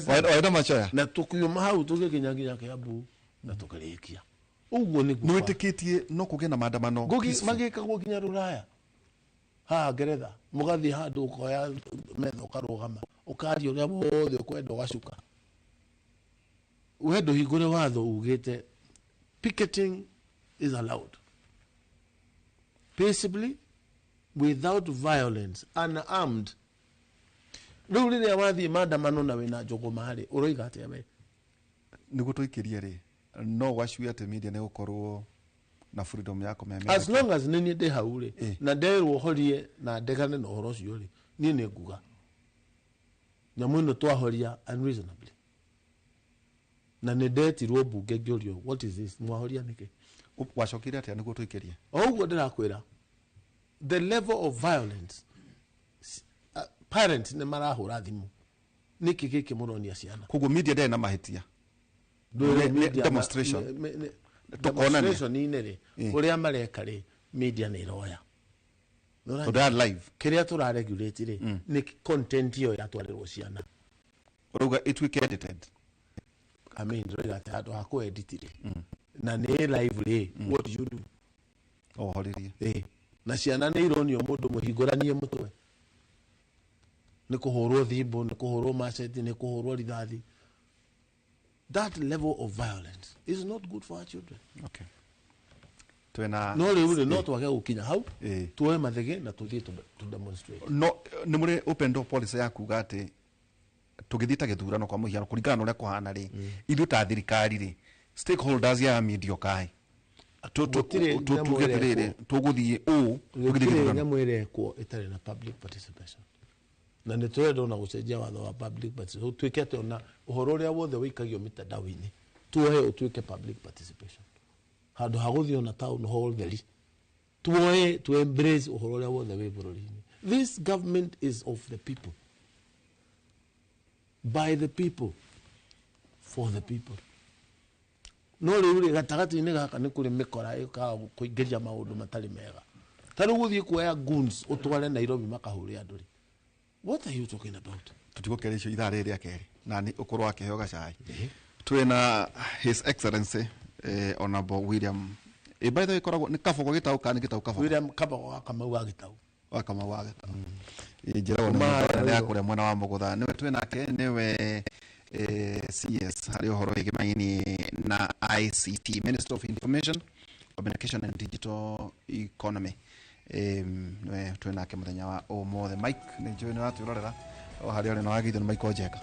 waida machoya na tukuyuma hau tugikinya kiabu na tukarikia uguo ni gukwa nwitikitie no kugena maandamano magika gukinya ruraya ha Ngeretha mugathi handu ukoya metho karugama ukari uria wothe ukwenda ugacuka wendo hingure watho ugite picketing is allowed peaceably without violence unarmed. Riu riria wathi maandamano na wina njogo mari uroiga atia we nigu tuikirie ri no wacui ati media ne gukorwo na freedom yako as long as nini de haure na nderwo horie na ndegane no horo cio ri ni ne nguga nyamuno twahoria unreasonably na ne detirwo bunge ngiorio what is this mwahoria nike wacokire ati nigu tuikirie oguo ndirakwira the level of violence parents ne marahura thimu niki giki muronia ciana koguo media de na mahitia demonstration inere uria mareka ri media ni roya so that live kiria tura regulate ri ni content yo ya twarirwo ciana uruga it we edited I mean, hatu hako edit it. Na ne live what do you do? Oh, holiday. Na ciana nä ironio må ndå må hingåranie må twe nä kå hå rwo thimbo nä kå hå rwo maceti nä kå hå rwo rithathi. That level of violence is not good for our children. Okay. Twena no rä u rä no twage gå kinya hau tuoe mathege na tå thiä to demonstrate. No nä må rä open door policy ya kuga atä tå gä thiä ta gä thurano kwa må hiano kå ringana na å rä a kå hana rä ithuä ta thirikari rä stakeholders ya media kaä tugä nyamå ä rekwo ä tarä na public participation na nä tå renda ona gå cenjia watho wa public participation tuä ke atä ona å horo å rä a wothe wä ikagio mitandao-inä tuoe å tuä ke public participation handå ha gå thiä ona town hall theri tuoe to embrace å horo å rä a wothe wä bå rå ri-inä. This government is of the people, by the people, for the people. No rä u rä gatagatä-inä gaka nä kå rä mä kora ä kaga kå ingä ria maå ndå matarä mega ta rä u gå thiä kuoya guns å tware Nairobi makahå rä andå rä. What are you talking about? tå tigå kä icio ithaa rä rä a kerä na nä å korwo akä heo gacai twä na His Excellency Honorable William by the way koragwo nä kabogo gä taå kana nä gä taå kabogo William kabogo wa Kamau wa gä taå wa Kamau wa gä taå njä ragwo nä kå rä a mwena wa må gå tha nä we twä nake nä we CS harä å horo wä maini na ICT Minister of Information Communication and Digital Economy nä twä nake må thenya wa å mothe Mike nä njå nä watwä rorera o harä a å rä na wagä no Mike Ojeka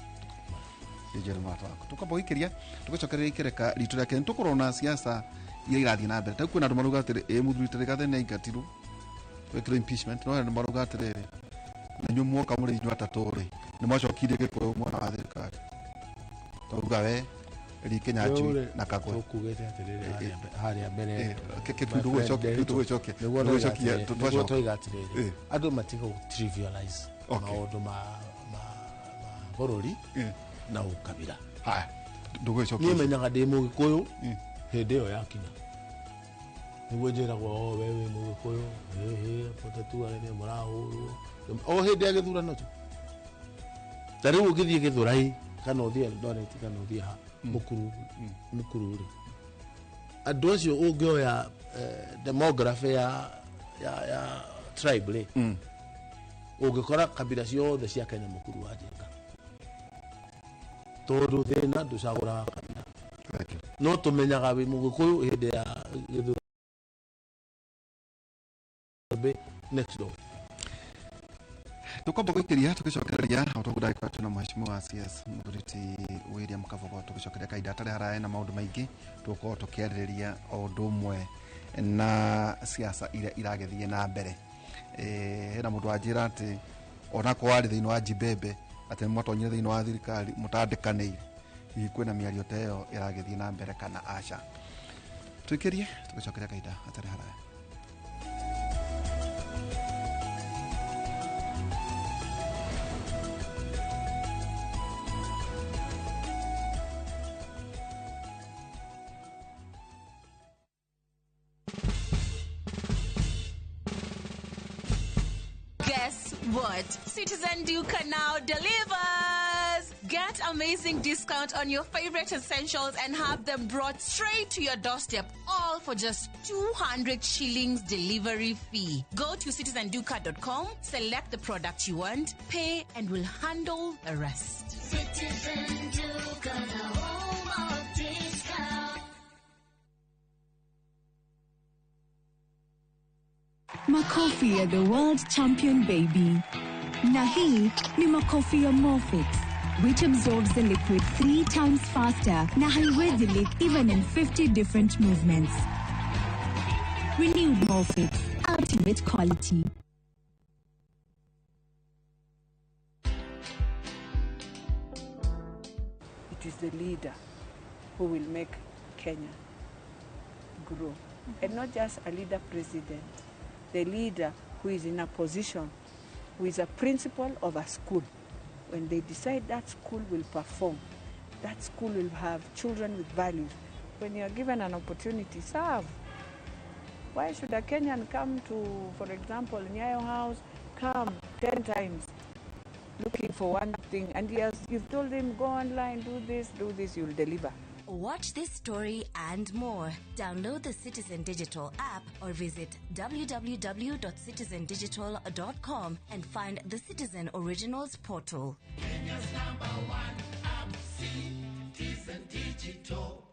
njä rä mwata wako tå kamba gå ikä ria tå gä cokerera ikä reka ritå rä ake nä tå kå rona ciaca iria irathiä na mbere tau kwä na andå marauga atä rä må thuri tarä gathe nä aingatirwo wekirwo impeachment no andå marauga atä rä na nyå muoka må rä inyuä atatå rä nä mwacokirie gä kå yå mwena wa thirikari tauga we rikinyachu na kagwe tukugete atiriri haria mbere kitu gwä cokia niguo twiga atiriri andu matiga trivialize maundu ma bururi na ukabira. Haya ndugwe cokia ni menyaga ndi mu Gikuyu hindi yo yakinya niguo njiragwo wewe mu Gikuyu potetu arene murahurwo o hindi ya githurano tu tari ugithie githurai kana uthie Eldoret kana uthie ha mukuru ri andu acio ungioya demography ya tribe ri ungikora kabila ciothe cia Kenya mukuru wa Jenga tondu thina nducagura kabila no tumenyaga wi Mugikuyu hindi ya githurano next door tukomba guikiria tugicokereria utogudai kwatu na mheshimiwa wa CS Mthuriti William Kabogo tugicokereria kaida tare harae na maundu maingi tuko tukiaririria undu umwe na siasa iria iragethie na mbere hena mundu anjira ati ona kwari thiini wa Jibebe ati mwatonyire thiini wa thirikari mutandikanire hihi kwina miario teo iragethie na mbere kana aca tuikirie tugicokereria kaida atare harae. Guess what? Citizen Duca now delivers! Get amazing discount on your favorite essentials and have them brought straight to your doorstep, all for just 200 shillings delivery fee. Go to citizenduca.com, select the product you want, pay, and we'll handle the rest. Citizen Duca, the home of discount. Makofi ya the world champion baby. Na hii ni makofi ya Morphix, which absorbs the liquid 3 times faster na haiwezi leak even in 50 different movements. Renewed Morphix, ultimate quality. It is the leader who will make Kenya grow. And not just a leader president, the leader who is in a position, who is a principal of a school. When they decide that school will perform, that school will have children with values. When you are given an opportunity, serve. Why should a Kenyan come to, for example, Nyayo House, come 10 times looking for one thing, and you've told him, go online, do this, you'll deliver. Watch this story and more. Download the Citizen Digital app or visit www.citizendigital.com and find the Citizen Originals portal. Kenya's #1 app, Citizen Digital.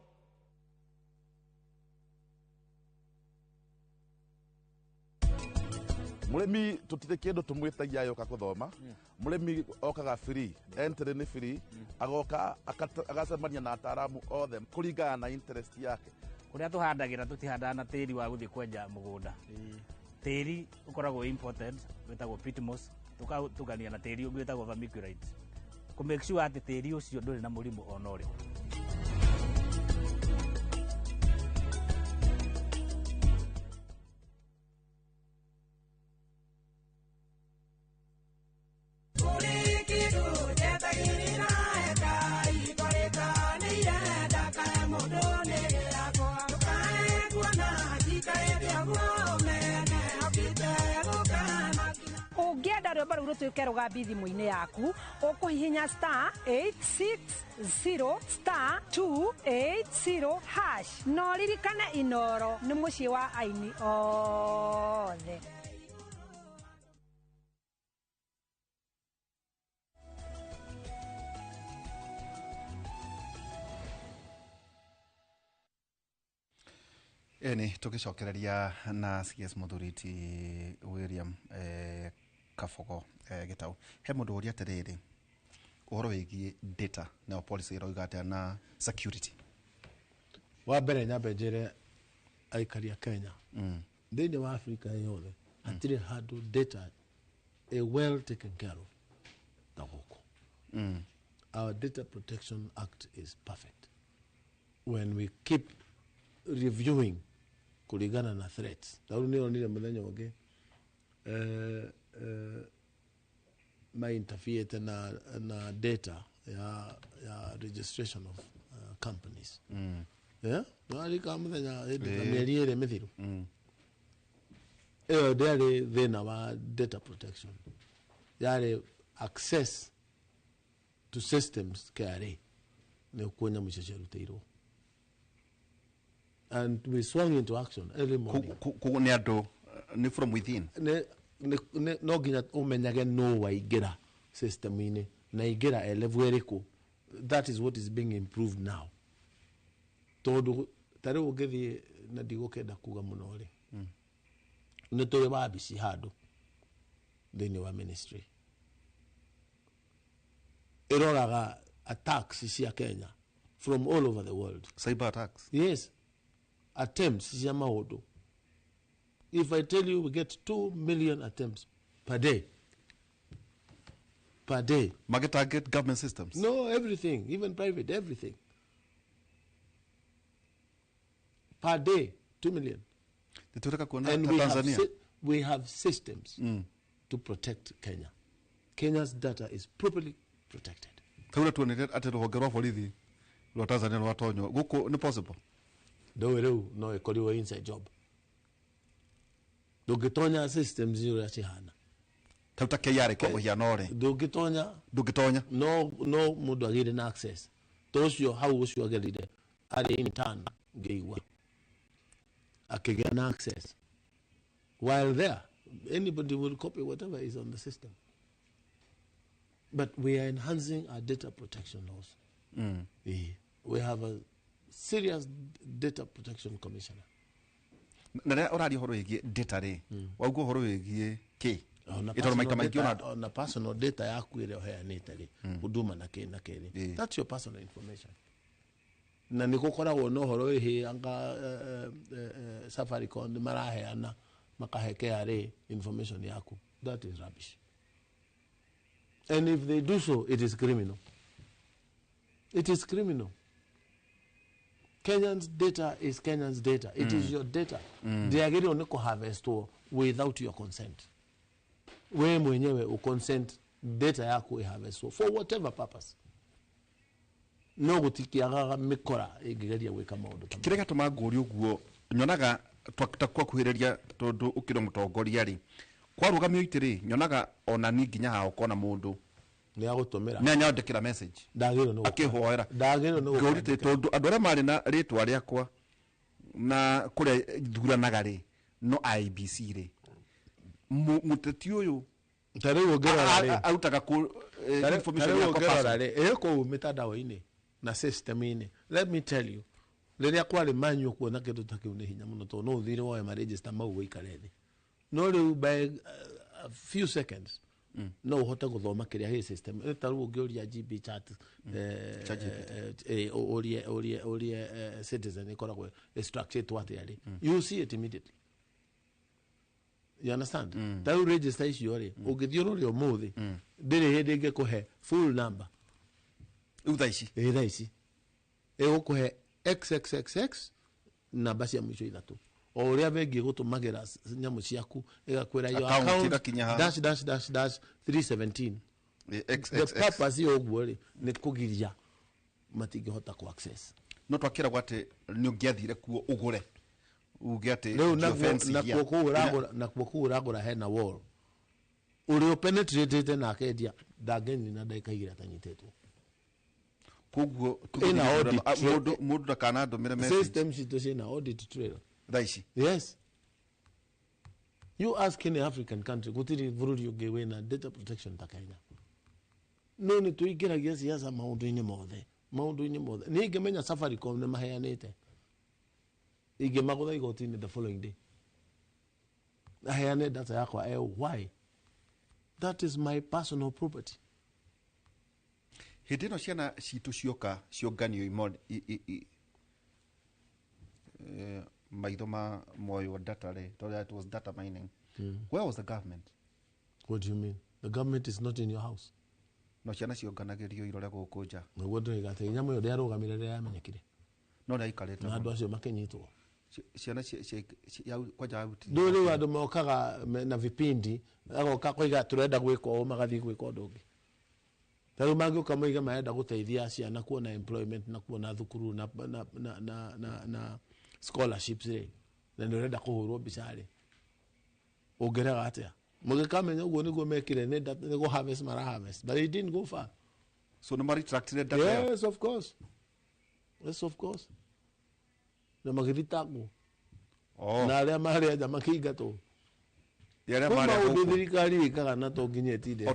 Murimi tutire kindu tumwitagia yoka kuthoma murimi okaga free entry ni free agoka agacemania na ataramu othe kuringana na interest yake kuria tuhandagira tutihandaga na tiri wa guthii kwenja mugunda tiri ukoragwo imported wetagwo pitmos tukania na tiri ungi wetagwo vermiculite ku make sure ati tiri ucio nduri na murimu ona uri rwimbo ruru tuike rugambi thimu-ini yaku ukuhihinya *860*280# no ririkane Inoro ni mucii wa aini othe. Eni tugicokereria na CS Muthuriti William Kafogo gitau he mundu uria atiriri uhoro wigie data na policy iroiga atia na security wa mbere nyambe njire aikari a Kenya thĩinĩ wa Africa yothe hatirĩ handũ data a well taken care of ta gũkũ. Our Data Protection Act is perfect when we keep reviewing kulingana na threats. Tauri nionire muthenya ungi ma interfere na data ya registration of companies. Yeah, no ka muthenya mieri ire mithiru there thina wa data protection yari access to systems kare ne kuonya muceceru teiro. And we swung into action early morning. Ni andu ni from within. No ginya umenyage no waigira system ini na igira level eriku. That is what is being improved now. Todo tare ugethi na digokenda kuga muno ri. Ni tore babici hado thini wa ministry. Iroraga attacks cia Kenya from all over the world. Cyber attacks. Yes. Attempts cia maundu. If I tell you we get 2 million attempts per day. Per day. Market target government systems. No, everything, even private, everything. Per day, 2 million. And we have systems to protect Kenya. Kenya's data is properly protected. Kaura tuonete ati ruhonge rwa borithi rwa Tanzania rwa tonyo guku ni possible. Rĩu no ĩkorirwo inside job ndũngĩtonya systems iria cihana tauta KR kwa mũhiano rĩ ndũngĩtonya no mũndũ agĩrĩ na access tocio hau ũcio agerire arĩ intern ngĩigua akĩgĩa na access while there anybody will copy whatever is on the system, but we are enhancing our data protection laws. We have a serious data protection commissioner. Na orari horo yigie data re waugo horo yigie ki itoro maika maiki na personal data yaku ile oheanite ri huduma na kiri that's your personal information na nigukoragwo no horo ihi anga Safaricom maraheana makahekea ri information yaku. That is rubbish, and if they do so it is criminal. It is criminal. Kenyan's data is Kenyan's data. It is your data. They are getting on harvest without your consent. We mwenyewe u consent data yako harvest for whatever purpose. No gutikiaga mikora igigeria gwika maundu tamu. Kirega tumanguri uguo nyonaga twakwa kuhireria tondu ukiro mutongoria ri kwarugamio itiri nyonaga ona ni nginya ha ukona mundu ni agutumira ni anyandikira message ndagiro no akihoera ndagiro no ngorite tondu andu aria mari na ritwa riakwa na kuria thuranaga ri no IBC ri muteti uyu tare wogera ri autaga ku information ya wogera ri eko mitandao-ini na system-ini. Let me tell you, riria kwari manyu kuona kindu ta kiu ni hinya muno to no uthire woe ma register mau wikare thi no riu by a few seconds no uhote guthoma kiria hi system ta riu ungioria GB chat orie citizen ikoragwo structured what yari you see it immediately. You understand? Ta riu register icio ri ungithio ri umuthi ndiri hindi ngikuhe full number uthaici thaici igukuhe xxxx namba cia mwisho ithatu o uria bengi gutumagira nyamu ciaku igakwira yo account -317 the purpose yo guo ni kugiria matingihota ku access no twakira gwate ni ungiathire kuo ugure uge ati na kuo uragura hena wall uri penetrated na akendia ndangeni na ndaika igira tanyitetwo koguo mundu ndakana ndomire message system cito na audit trail thaici. Yes, you ask any African country gutiri bururi ungiwe na data protection ta Kenya no ni tuigiragia siasa maundu-ini mothe ni ingemenya Safaricom ni maheanite ingemagutha igoti-ini the following day aheane data yakwa why that is my personal property. Hindi no ciana citu cioka cionganio imod maitho ma moyo wa data re that was data mining. Where was the government? What do you mean? The government is not in your house. No ciana cionganagirio irore guku nja no wodo igate nyamu yo ndiarugamire ria yamenyekire no nda ikarete na andu acio makenyitwo ciana kwaja abuti nduri andu mokaga na vipindi agoka koiga turenda gwika o magathi gwika undu ungi taru mangi ukamaiga maenda guteithia ciana kuona employment na kuona thukuru na scholarships ri na ndurenda kuhurwo bicari ungeraga atia mugikamenya uguo niguo mekire ni go harvest mara harvest but it didn't go far so no mari tracted data. Yes, of course. Na magithitagu na aria mari aja makiingatwo yaria mari guku thirikari ikaga na to nginye tinde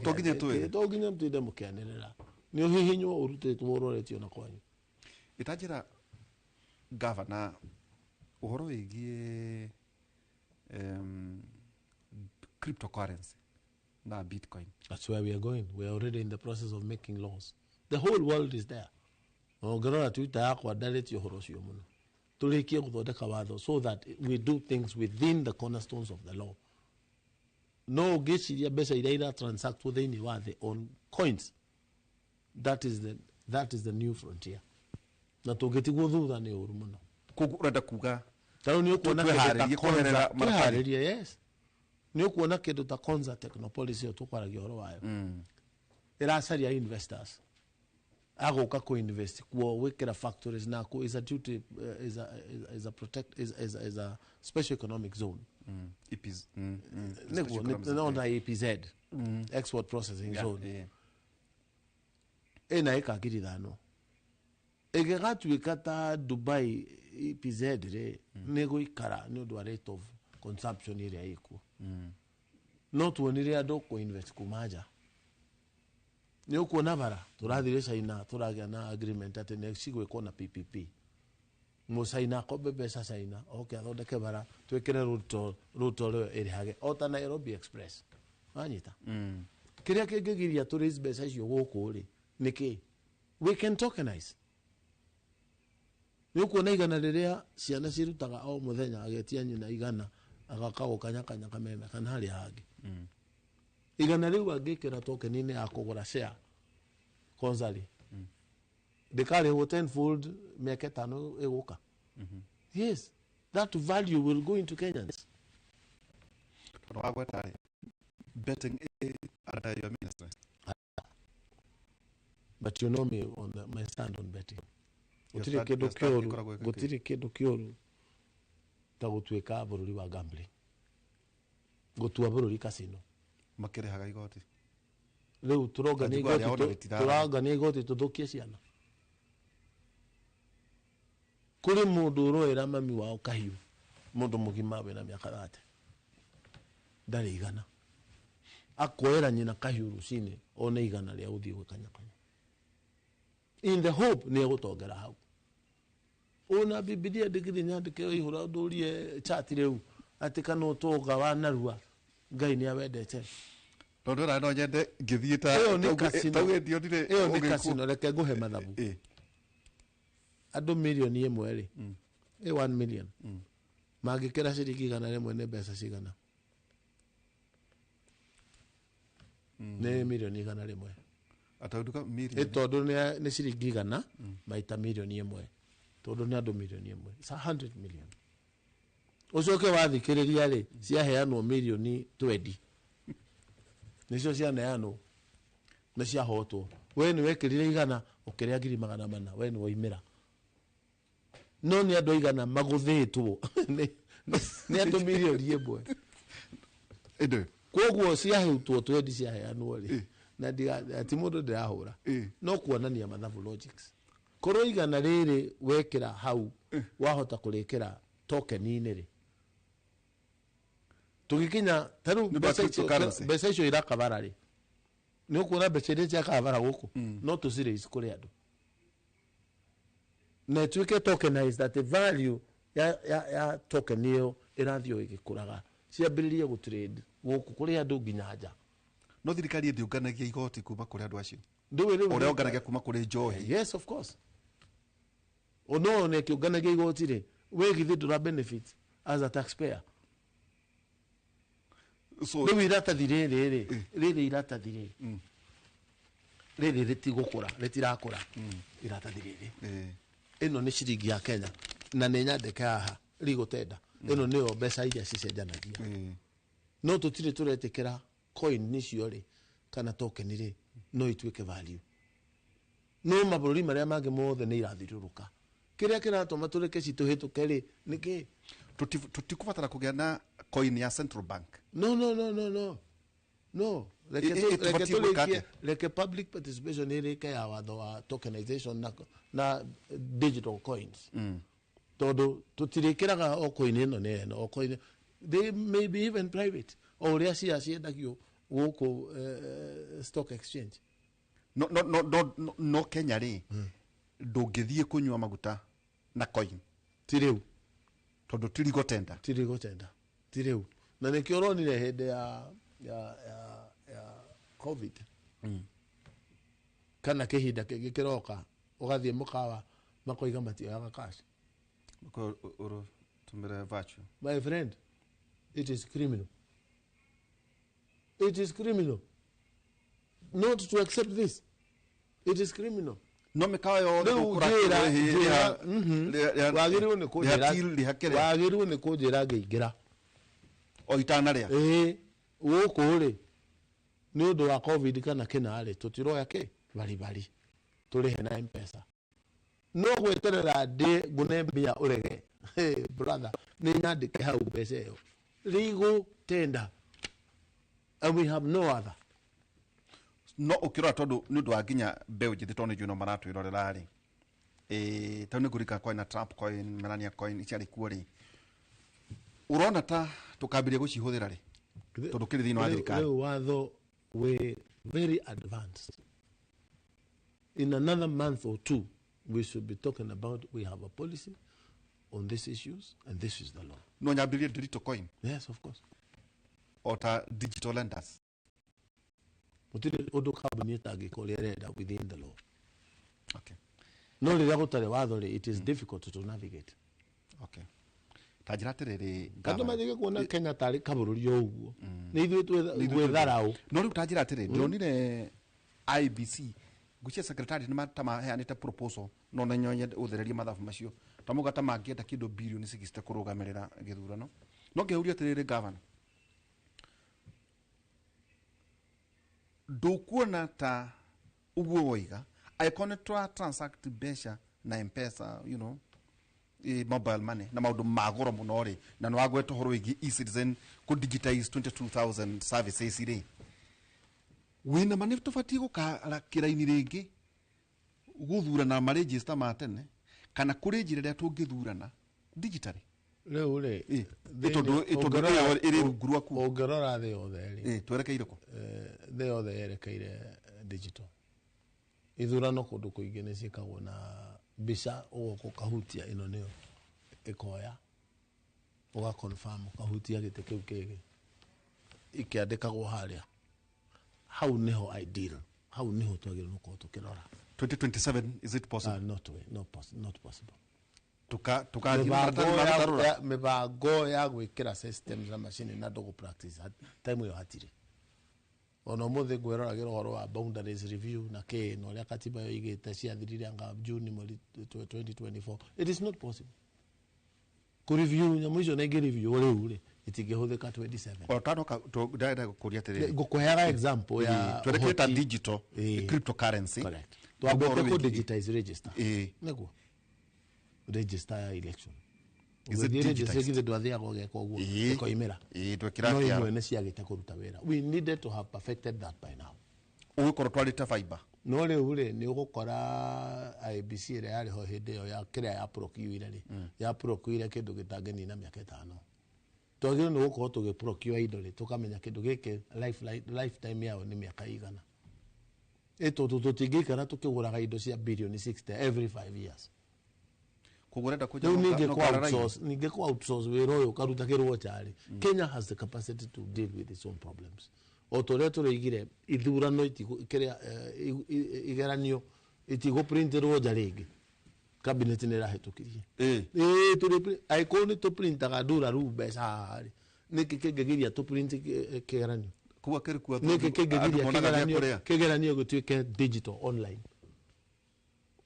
to nginye mtinde mukianirira ni uhihinywo urutitwo uroretio na kwanyu itajira governor uhoro wigie cryptocurrency na Bitcoin. That's where we are going. We are already in the process of making laws. The whole world is there. Ongera tuita yakwa direct yohorocio muno. Tulikie guthondeka watho so that we do things within the cornerstones of the law. No giciria mbeca iria ira transact within wathe on coins. That is the new frontier. Na tugetigwo thutha ni uru muno. Kugurada kuga. Taro ni ukuona kuharĩria yes. Ni ukuona kindu ta Konza Technopolis yo tukwaragia horo wayo iracaria investors agoka ku invest kuo wikira factories na ku is a duty is a special economic zone EPZ no na EPZ export processing zone ena ikagirithano igegatuika ta Dubai EPZ re ni guikara ni undu wa rate of consumption iria ikuo no tuonire andu ku invest kumaja ni ukuona bara turathire China turagia na agreement ati next gwiko na PPP mo China ko bebesa China okay athondeke bara twikire ruto ro irihage ota Nairobi Express anyita kiria kingigiria to raise besa icio guku ri niki we can tokenize ni ukuona igana riria ciana cirutaga o muthenya agetia nyina igana agakago kanya kameme kana hari hangi igana riu angikira tokenini ya kugura share konzali dekare ho tenfold miaka 5 eguka yes that value will go into Kenyans. Betting under your ministry. But you know me on my stand on betting. Gutiri kindu kioru ta gutwika bururi wa gambling gutua bururi casino makirehaga igoti riu turongania igoti tuthukie ciana kuri mundu uroera mami wao kahiu mundu mugima wena miaka 30 ndari igana akoera nyina kahiu rucini one igana ria uthii gwikanyakanya in the hope ni egutongera hau ona bibilia digiri nyandike ihura ndurie chat riu ati kana utoga wa narua ngai ni awendete tondora no nyende ngithieta iyo ni casino reke nguhe mathabu andu milioni imwe ri 1 million magikira ciringi igana rimwe ni mbeca cigana ne milioni igana rimwe atauduka milioni tondu ni ciringi igana maita milioni imwe tondu ni andu milioni imwe 100 million ucoke wathikiriria ri ciaheanwo milioni 20 nicio cianeanwo na ciahotwo we ni wekirire igana ukiria 400 we ni waimira no ni andu igana maguthitwo ni andu milioni imwe ende koguo ciahutwo 20 ciaheanwo ri na ati mundu ndirahura no kuonania mathabu logics korwo igana riri wekira hau wahota kurikira token-ini ri tugikinya taru mbeca icio irakabara ri ni ukuona mbeca iria ciakabara guku no tucire kuri andu na tuike tokenized that the value ya token iyo irathio igikuraga ciambiririe gutrade guku kuri andu nginya nja no thirikari ndiunganagia igoti kuma kuri andu acio ndiwe ore unganagia kuma kuri njohi yes of course ono ne kiunganagia igoti ri we githi ndura benefit as a taxpayer so riu iratathi riri iratathi riri ritigukura ritirakura iratathi riri ino ni ciringi ya Kenya na ni nyandike haha rigutenda ino niyo mbeca iria cicenjanagia no tutire turetikira coin nicio ri kana token ri no ituike value no mabũrũri maria mangĩ mothe nĩ irathiũrũrũka kĩrĩa kĩratũma tũreke citũhĩtũke ri nĩkĩ tutikubatara kugĩa na coin ya central bank no reke public participation irike ya watho wa tokenization na digital coins tondu tutirikiraga o coin ino ne o coin they may be even private o ria ciendagio guku stock exchange no Kenya ri ndungithie kunywa maguta na coin tiriu tondu tirigotenda tiriu na nikio ronire hende ya covid kana kihinda kingi kiroka ugathie mukawa makoiga matioyaga cash ko oro tumira virtual my friend it is criminal not to accept this. It is criminal. No mekawa yo wagiru ni kunjira ngiingira o itana ria guku ri ni undu wa covid kana kinari tutiroya ki bari turihe na M-Pesa no gweterera ndi ngune mbia urege brother ni nyandike hau mbeca iyo legal tender and we have no other no ukirora tondu ni undu wa nginya mbeu njithi tondu juno maratwirorera ri tani gurika coin na trap coin melania coin iciari kuo ri urona ta tukambiria gucihuthira ri tondu kiri thini wa thirikari watho we very advanced. In another month or two we should be talking about we have a policy on these issues and this is the law. No nyambirie digital coin. Yes, of course. Or digital lenders. Mutire odo kabuni tagikole reda within the law. Okay. No le gutare watho it is difficult to navigate. Okay. Tajira terere kando majike kuona Kenya tari kabururi yo uguo. Ni ithu twetharau. No riu tajira terere ndonire IBC gucia secretary ni matama heanite proposal no na nyonye uthereria mathabu macio tamuga ta mangienda kindu billion 60 kurugamirira githurano no ngehuria terere governor ndukuona ta uguo woiga icon to transact besha na M-Pesa you know mobile money na maundu magoro muno ri na no agweto horo igi e-citizen ku digitize 22,000 services ri wina mane tubati gukara kiraini ringi guthurana ma register ma tene kana kuri njira ria tungithurana digitally rĩu rĩ ĩtondu ĩrĩ rungu rwaku ũngĩrora thĩ yothe rĩ twerekeire kũ thĩ yothe yerekeire digital ithurano kũndũ kũingĩ nĩ ciĩkagwo na mbica ũgoka ũkahutia ĩno nĩyo ĩkoya ũgaconfirm ũkahutia gĩtĩ kĩu kĩngĩ ikĩandĩkagwo harĩa hau nĩho ideal hau nĩho twagĩrĩirwo gũkorwo tũkĩrora 2027 is it possible? Not possible. Mibango ya gwikira systems na machine na ndogo practice time yo hatiri ono muthe ngwĩroragira ũhoro wa boundaries review na ke no ria katiba yo igite ciathirire anga June 2024 it is not possible ku review nyamu icio na review rĩu rĩ itingĩhũthĩka 27 otano ndaenda kuria tiri ngũkũheaga example ya twereketa digital cryptocurrency correct twambete ku digitize register nĩguo register ya election is it digitized ndwathiaga geka ũguo ĩkoimĩra twekira no imwe nĩ ciagĩte kũruta wĩra we needed to have perfected that by now ũgũkorwo twarĩte fiber no rĩu rĩ nĩ ũgũkora IBC ĩrĩa yarĩ ho hĩndĩ ĩyo ya kĩrĩa ya procure rĩ ya procure kĩndũ gĩtangĩnina mĩaka 5 twagĩrĩirwo nĩ gũkorwo tũgĩprocure indo rĩ tũkamenya kĩndũ gĩkĩ lifetime yao nĩ mĩaka igana tũtingĩikara tũkĩgũraga indo cia billion 60 every 5 years kugurenda kuja ninge kwa outsource wĩra ũyũ ũkaruta kĩrwo cyarĩ Kenya has the capacity to deal with its own problems otoria tũrĩigire ithurano kĩrĩa igeranio itigũprinterwo nja rĩngĩ cabinet nĩ ĩrahĩtũkirie tũrĩ icon tũprintaga ndura rũ mbeca harĩ nĩkĩ kĩngĩgiria tũprint kĩgeranio kuwa kĩrikuwa nĩkĩ kĩngĩgiria kĩgeranio gũtuĩke digital online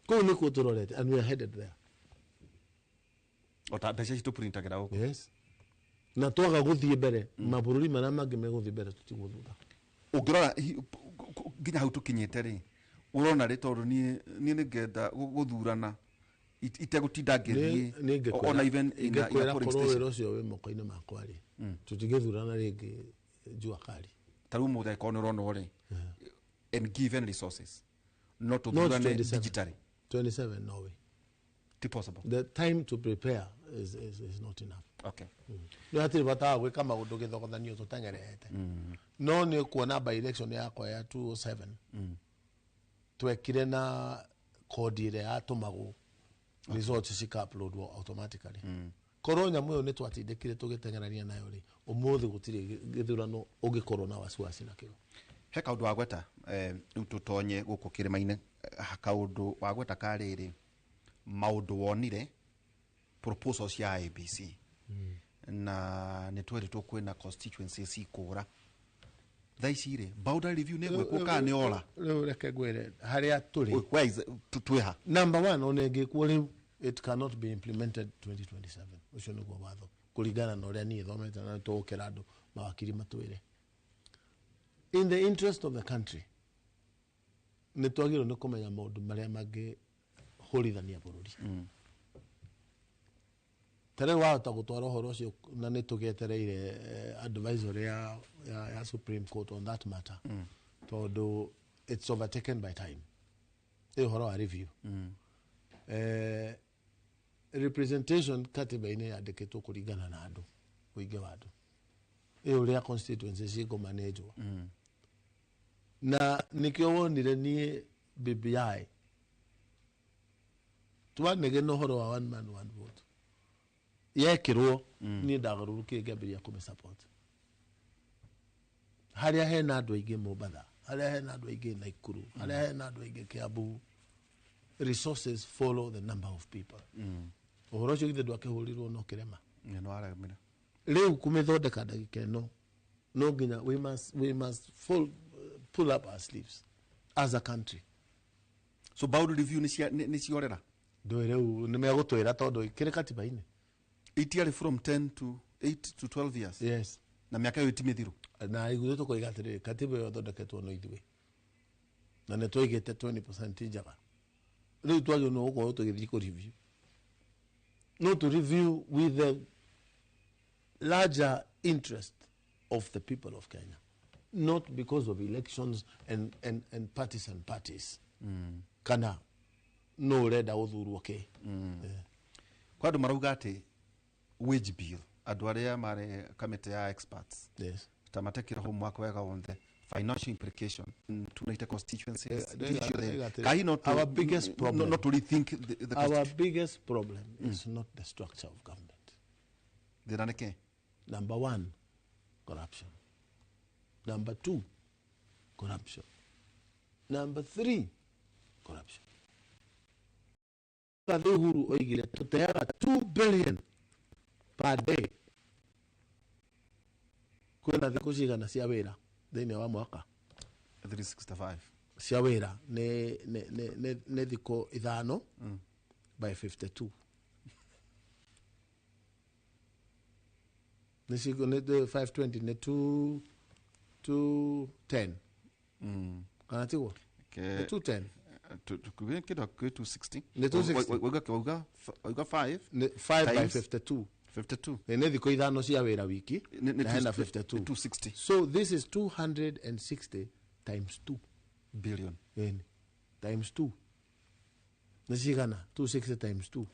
kũu nĩkuo tũrorete and we are headed there ota mbeca citu printagira huko yes na twaga guthie mbere mabũrũri marĩa mangĩ megũthie mbere tutigũthutha ũngĩrora nginya hau tukinyĩte rĩ urona rĩ tondũ niĩ nĩngenda gũthurana itegũtinda ngĩthiĩ ona even in a polling station ũcio wĩ moko-inĩ makwa rĩ tutingĩthurana rĩngĩ njua kari tarĩu mũthee korwo nĩ ũrona ũrĩ and given resources not to thurane digitally 27 no way possible. The time to prepare is not enough. Okay. No atiri bata gwika maundu githogothanio tutengerete. No ni kuona by election yakwa ya 207. Twekire na code ire atumagwo results cika upload automatically. Korwo nyamu yo ni twatindikire tugitengerania nayo ri umuthi gutiri githurano ugikorwo na wasiwasi na kio. He kaundu wa gweta tutonye guku kirimaine kaundu wa gweta kariri maundu wonire proposals ya ABC na netweritwo kwina constituencies ikura thaicire boundary review ne gwekwo ka ne ola rĩu reke ngwĩre harĩa tũrĩ where is twiha number 1 onengĩkuo rĩu it cannot be implemented 2027 ucio nĩguo watho kũringana na ũrĩa niĩ thomete na tũgũkĩra andũ mawakiri matwĩre in the interest of the country nĩ twagĩrĩirwo nĩ kũmenya maũndũ marĩa mangĩ horithania bũrũri tere wahota gũtwara ũhoro ũcio na nĩ tũgĩetereire advisory ya Supreme Court on that matter tondũ it's overtaken by time ũhoro wa review representation katiba-inĩ yandĩkĩtwo kũringana na andũ ũingĩ wa andũ ũrĩa constituency cigũmanĩnjwo na nĩkĩo wonire niĩ BBI twanege no horo wa one man one vote yekirwo ni ndagarũrũkie ngambĩrĩria kũmĩsupport harĩa hena andũ aingĩ Mombatha harĩa hena andũ aingĩ Naikuru harĩa hena andũ aingĩ Kiambu resources follow the number of people ũhoro ũcio githĩ ndwakĩhũrirwo no kĩrema no aramira rĩu kũmĩthondeka ndagĩka ĩno no nginya we must pull up our sleeves as a country so boundary review ni ciorera rĩu nĩ megũtwĩra tondũ kĩrĩ katiba-inĩ itiarĩ from 10 to 8 to 12 years yes na mĩaka ĩyo itimĩthiru na igũrũ tũkoiga atĩrĩrĩ katiba ĩyo thondeketwo no ithuĩ na nĩ twaigĩte 20% njega rĩu twagĩrĩirwo nĩ gũkorwo tũgĩthiĩ kũ review no to review with the larger interest of the people of Kenya not because of elections and partisan parties. Kana no reda uthuru okay. Kwa andu marauga ati wage bill andu aria mare committee ya experts. Yes. Tamatekira ho mwaka wega wonde financial implication tunaita constituencies. Our biggest problem, not to rethink the our biggest problem is not the structure of government. Number one, corruption. Number two, corruption. Number three, corruption. Uhuru oigire tuteaga 2 billion per day kwena thiku cigana cia wira thiini wa mwaka 365 cia wira ne thiku ithano by 52 nisigo ne 520 ne 210 kana tigo 210 kidogo 260 ne 260 we got 5 by 52 ne thiko ithano cia wira wiki na hena 52 260. So this is 260 times 2 billion times 2 nishigana 260 times 2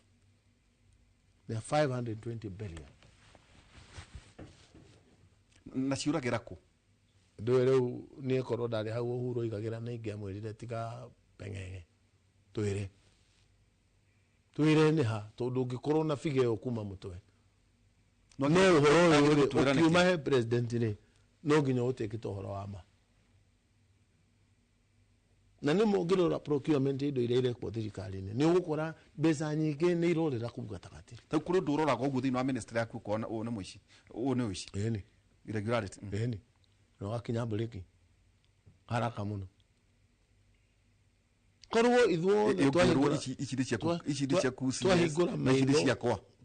they are 520 billion na ciuragira ku ndwere ni korwo ndari hau Uhuru igagira na ingia mwirire tiga pengenge twire ni ha tondu ngikorwo na fige yo kuma mutwe no uhoro uri ukiuma he president ni no nginya utekite uhoro wa ma na ni mungirora procurement indo ire ire kwa thirikari ni ugukora mbeca nyingi ni irorera kugatagati ta kuri ndurora go guthi no ministry yaku kuona u ni muici ni irregularity ni no akinya buliki haraka muno korwo ithuo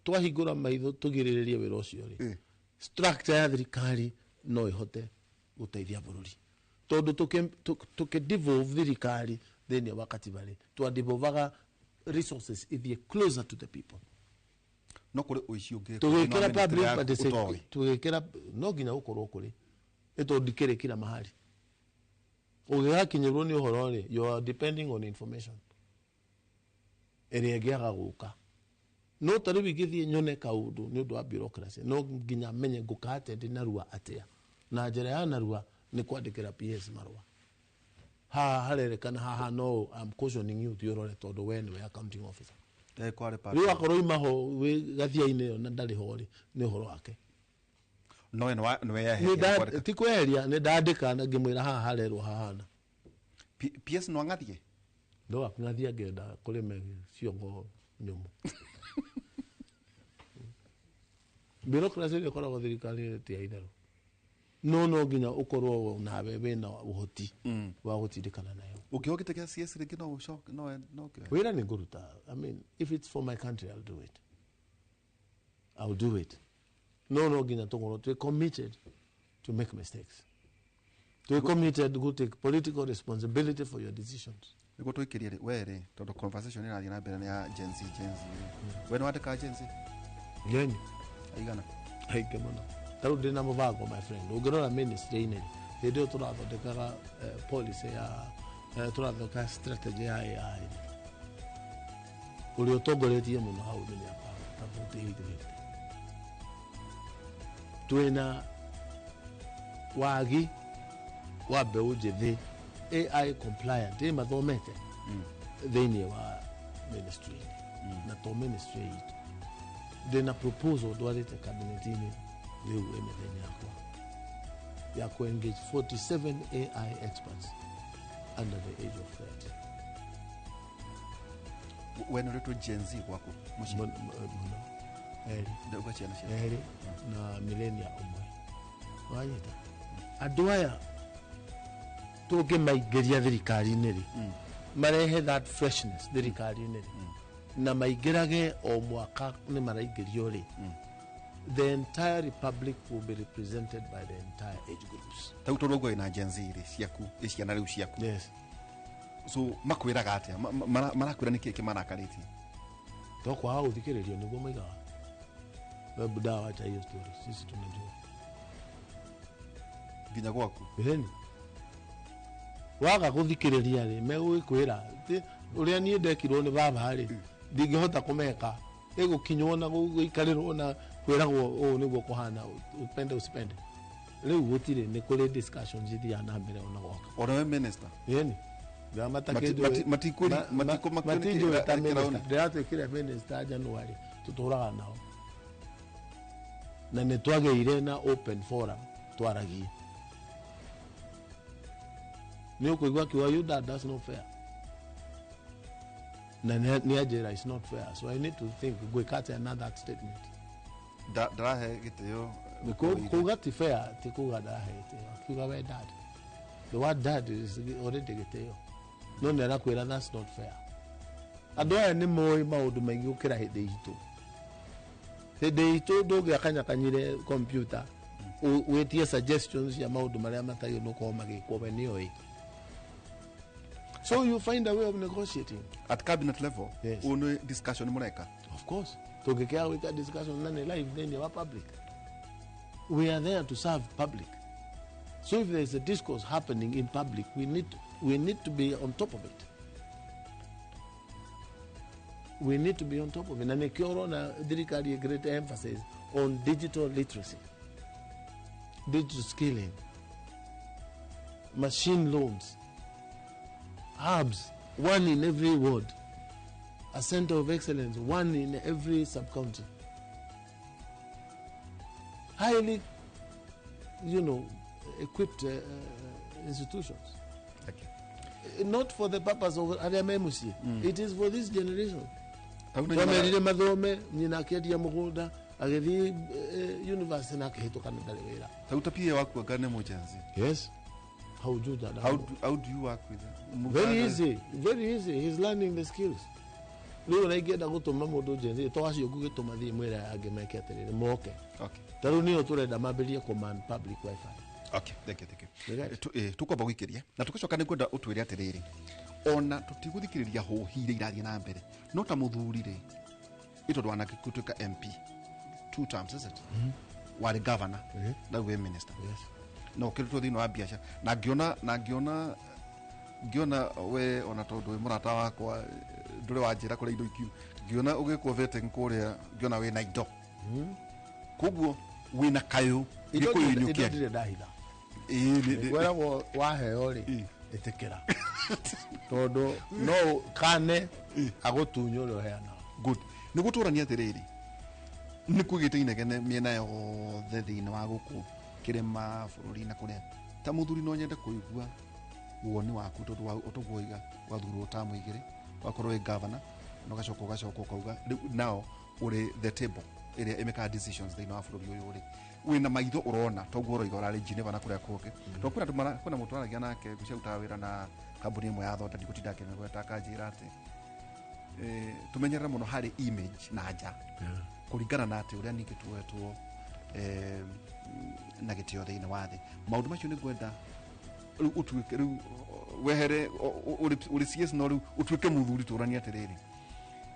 twahingura maitho tugiriririe wira ucio ri structure ya thirikari no ihote guteithia bururi tondu tuke devolve thirikari thini wa katibari twa devolvaga resources ithie closer to the people no kuri uici ungi tugikira public participation tugikira no nginya ukorwo kuri eto dikere kila mahali ugigakinyirwo ni uhoro ri you are depending on information ere giaga guka no tari bigithie nyone kaundu ni undu wa bureaucracy no nginya menye ngukate ndi narua atia na njira ya narua ni kwandikira PS marua harerekana haha no I'm cautioning you thiorore tondu we ni accounting officer kware pa riu akorwo imaho we gathia-ini yo na ndari hori ni uhoro wake no no ya ti kweheria ni ndandika na ngimwira haha harerwo hahana PS no ngathie ndo ngathia ngenda kuri me ciongo nyumu bureaucracy ni koragwo thirikari ti aithero no nginya ukorwo na bebe na uhoti wa gutindikana nayo ukihokite kia CS ringi no shock no wira ni nguruta I mean if it's for my country I'll do it no nginya tugoro to committed to make mistakes to committed to take political responsibility for your decisions niko twikirie were tondu conversation ina thina mbere ni ya Gen Z we no wateka Gen Z gani aigana haikemana taru ndina mubango my friend ugirora ministry ine ndio turathondekaga policy ya turathondeka strategy ya AI uri utongoretie muno hau ni apa tabuti hidri twina wagi wa mbeu njithi AI compliant mathomete thini wa ministry na to ministry ndina proposal ndwarite kabinetini riu emethenya ya ku engage 47 AI experts under the age of 30 when reto Gen Z kwako muno eri na millennia umwe wanyita andu aya tuge maigeria thirikari-ini ri marehe that freshness thirikari-ini ri na maigirage o mwaka ni maraigerio ri the entire republic will be represented by the entire age groups tau turogo ina Gen Z ri ciaku iciana riu ciaku yes so makwiraga atia marakwira niki kimarakariti to kwa uthikiririo niguo maigaga webu dawa cha hiyo story sisi tunajua nginya gwaku eni waga guthikiriria ri megwikwira uria nie ndekirwo ni baba ri ndingihota kumeka igukinywo na guikarirwo na kwiragwo u niguo kuhana upende usipende riu gutire ni kuri discussions ithia na mbere ona gwoka ona we minister eni ndiratwikire minister January tuturaga nao na nä twageire na open forum twaragie nä å kå igua kä wa that's not fair na nä anjä is not fair so I need to think gwä kate another statement ndarahe gä tä yo kuga ti fair ti kuga ndarahe gä tä yo akiuga we dad the word dad is already gä tä yo no nä arakwä ra that's not fair andå aya nä moä maå ndå maingä gå kä ra hä ndä itå hĩndĩ itũ ndũngĩakanyakanyire computer wĩtie suggestions ya maũndũ marĩa matagio nũkorwo magĩkwo we nĩoĩ so you find a way of negotiating at cabinet level one discussion mũreka of course tũngĩkĩaga gwĩka discussion na nĩ live thĩinĩ wa public we are there to serve public so if there is a discourse happening in public we need to be on top of it. We need to be on top of it. And the Thirikari a great emphasis on digital literacy, digital skilling, machine loans, hubs, one in every ward, a center of excellence, one in every sub-county. Highly, equipped institutions. Not for the purpose of Ariamemusi. It is for this generation. Twamerire mathome nyina akendia mugunda agithii university na akihituka ndari wira tautapie waku ngane mujanzi yes how do that how do you work with them very easy he's learning the skills riu na ingenda gutuma mundu jenzi twacio ngugituma thii mwira ange meke atirire moke okay taru niyo turenda mambirie command public wifi okay thank you tukwamba gwikiria na tugicoka nikwenda utwire atiriri ona tutiguthikiriria hohire irathie na mbere no ta muthuri ri ito ndwana gikutuka MP 2 terms is it wari governor na we minister yes no kirutwo thino wa biacara na ngiona we ona tondu we murata wakwa ndure wanjira kuri indo ikiu ngiona ugikwo vetting kuria ngiona we na indo kuguo we na kayo gikuinyukia ndire ndahitha gwera waheo ri itikira tondu no kane agutunyo uri heana good ni guturania atiriri ni kugite inegene miena yothe thiini wa guku kirima bururi na kuria ta muthuri no nyende kuigua woni waku tondu utuguiga wathurwo ta muigire wakorwo we governor no gacoka ukauga now uri the table area imeka decisions thiini wa bururi uyu uri wina maitho urona toguo uroiga urari Geneva na kuria kuke to kuna mutu aragia nake guciuta wira na kambuni imwe ya thonda ndigutinda ngegweta kanjira ati tumenyerera muno hari image na nja kuringana na ati uria nikituetwo na gitio thiini wa thi maundu macio ni gwenda utuike riu wehere uri CS no riu utuike muthuri turania atiriri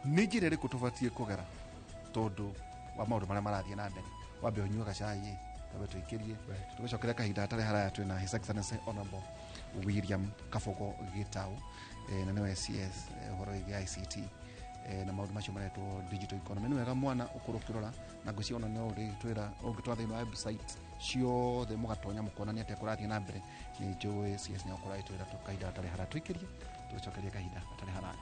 ni njira ri kutubatie kugera tondu wa maundu maria marathie na mbere wambe unyua gacai tabe tuikirie tugicokera kahinda atari haraya twina His Excellency Honorable William Kabogo Gitau na niwe CS horo ya ICT na maundu macio maretwo digital economy ni wega mwana ukurukirora na guciona no uri twira ungitwa thiini wa website ciothe mugatonya mukonania ati kurathie na mbere ni njui CS ni ukora twira tukahinda atari haraya tuikirie tugicokeria kahinda atari haraya.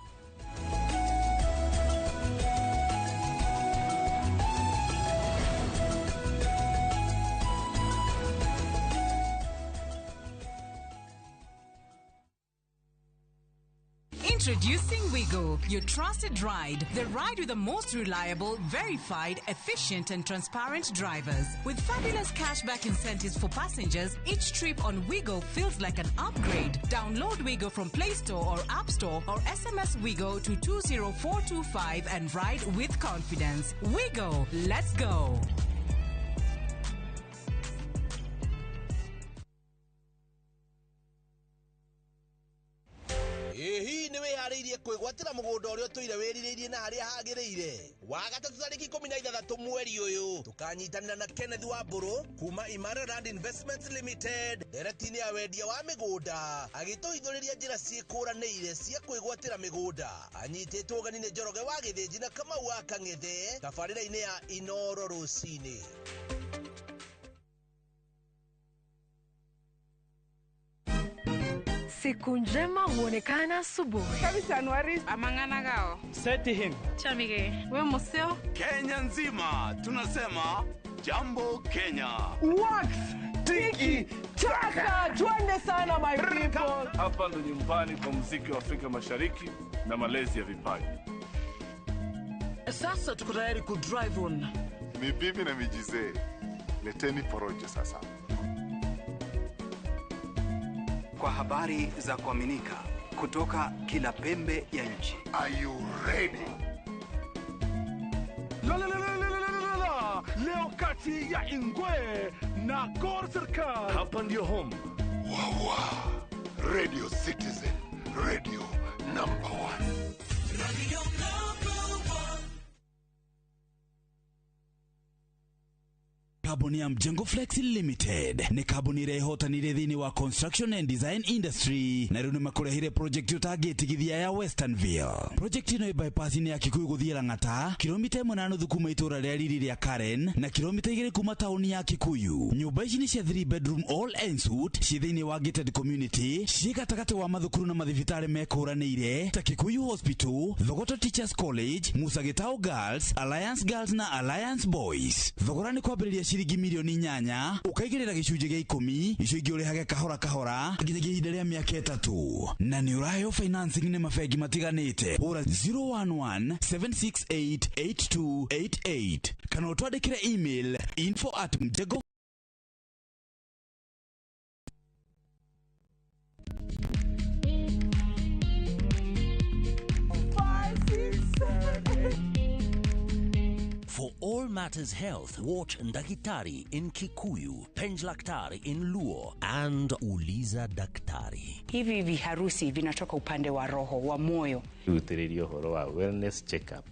Introducing Wigo, your trusted ride. The ride with the most reliable, verified, efficient and transparent drivers. With fabulous cashback incentives for passengers, each trip on Wigo feels like an upgrade. Download Wigo from Play Store or App Store or SMS Wigo to 20425 and ride with confidence. Wigo, let's go. Hii ni weharĩirie kwigwatira mugunda uria tuire wiririirie na haria hagiriire. Wagatatu tariki 16 mweri uyu tukanyitanira na Kenneth Wamburu kuma Imara Land Investments Limited deretini ya wendia wa migunda agituhithuriria njira ciikuranire cia kwigwatira migunda. Anyititwo ugani ni Njoroge wa Githĩnji na Kamau wa Kang'ethe tabarĩra-inĩ ya Inoro Rũcinĩ. Siku njema huonekana asubuhi. Kabisa Januari amangana gao. Seti him. Chamige. We museo. Kenya nzima tunasema jambo Kenya. Wax, tiki, taka. Twende sana my people. Hapa ndo nyumbani kwa muziki wa Afrika Mashariki na malezi ya vipaji. Sasa tuko tayari ku drive on. Mibibi na mijize. Leteni porojo sasa. Kwa habari za kuaminika kutoka kila pembe ya nchi. Are you ready? Leo kati ya Ingwe na Gor Serikali. Hapa ndio home. Wawa. Radio Citizen. Radio number 1. Radio number 1. Kabuni ya Mjengo Flex Limited ni kabuni irehotanire thini wa construction and design industry na rĩu makurehire project utagetigithia ya Westernville. Project ino bypassing ya Kikuyu guthie Lang'ata, kilomita 1.5 kuma itura rĩa riri rĩa Karen na kilomita 2 kuma tauni ya Kikuyu. Nyumba ici ni cia 3 bedroom all en suite ci thini wa gated community ci gatagati wa mathukuru na mathibitari mekuranĩire ta Kikuyu Hospital, Thogoto Teachers College, Musa Gitau Girls, Alliance Girls na Alliance Boys. Thogora ni kwambĩrĩria ciringi milioni 8 ukaigĩrĩra gĩcunjĩ gĩa 10 icio ingĩ ũrĩhage kahora kahora nginya ihinda rĩa mĩaka 3 na nĩ ũraheyo financing nĩ mabengi matiganĩte. Hũra 011-768-8288 kana ũtwandĩkĩre email info@mjengo. For all matters health, watch Ndagitari in Kikuyu, Penjlaktari in Luo, and Uliza Daktari. Hivi viharusi vinatoka upande wa roho, wa moyo. Utirio horo wa wellness check-up.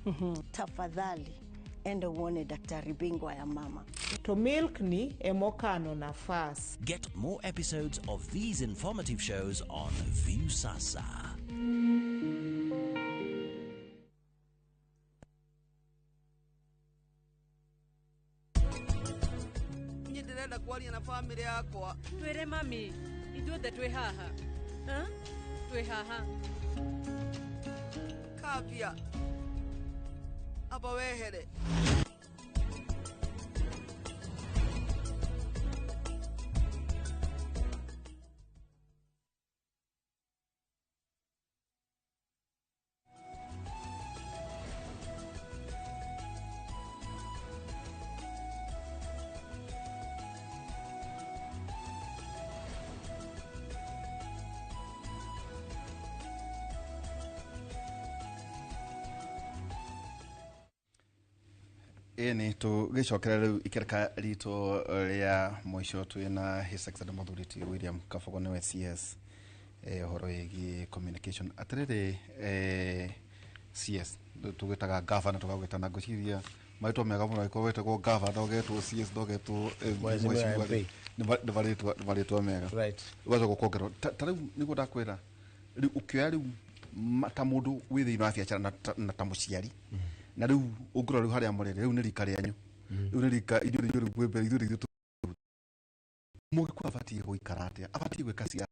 Tafadhali, enda uone daktari bingwa ya mama. To milk ni emokano na fast. Get more episodes of these informative shows on View Sasa. Kwaria na family yakwa twere mami ithuothe twi haha twi haha kabia aba wehere Eni tugicokera riu ikereka rito ria moisho twina His Excellency Muthuriti William Kabogo niwe CS horo igi communication atiriri CS tugitaga governor tugagwita na ngociria maitwa mega muno ikorwete go governor dogetwo CS dogetwo nivaritwa mega right ugaza gukongero tariu nigo ndakwira riu ukioya riu ta mundu withi na biacara na ta muciari na riu ungura riu haria murere riu ni rika rianyu riu ni rika inyuri gwembe ithu mugikura abatie guikara atia abatie gwika cia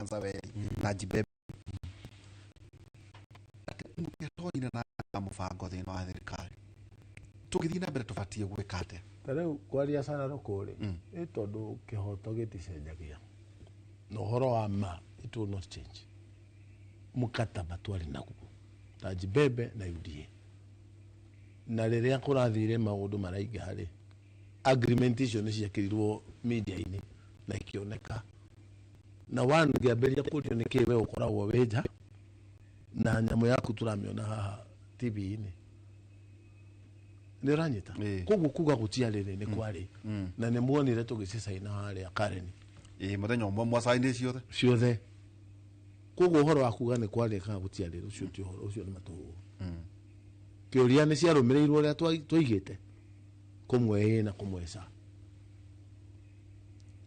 nzawe na jibebe tonyina na mubango thini wa thirikari tugithii na mbere tubatie gwika atia riu kwaria sana rukuri ni tondu kihoto giticenjagia no horo wa ma it will not change mukataba twari naguo ta jibebe na UDA na riria kurathire maundu maraiga hari agreement icio ni ciakirirwo media ini na ikioneka na one ngiamberia kurio ni kiwe ukoragwo weja na nyamu yaku turamiona haha TV ini ni ranyita koguo kuga gutiarire ni kwari na ni muonire tugicicaina haria Karen muthenya umwe mwacaini ciothe koguo horo wa kuga nĩ kwarĩka gũtiarĩ ũcio ti ũhoro ũcio nĩ matũhũ kĩũria nĩ ciarũmĩrĩirwo ũrĩa twaigĩte kũmwe na kũmweca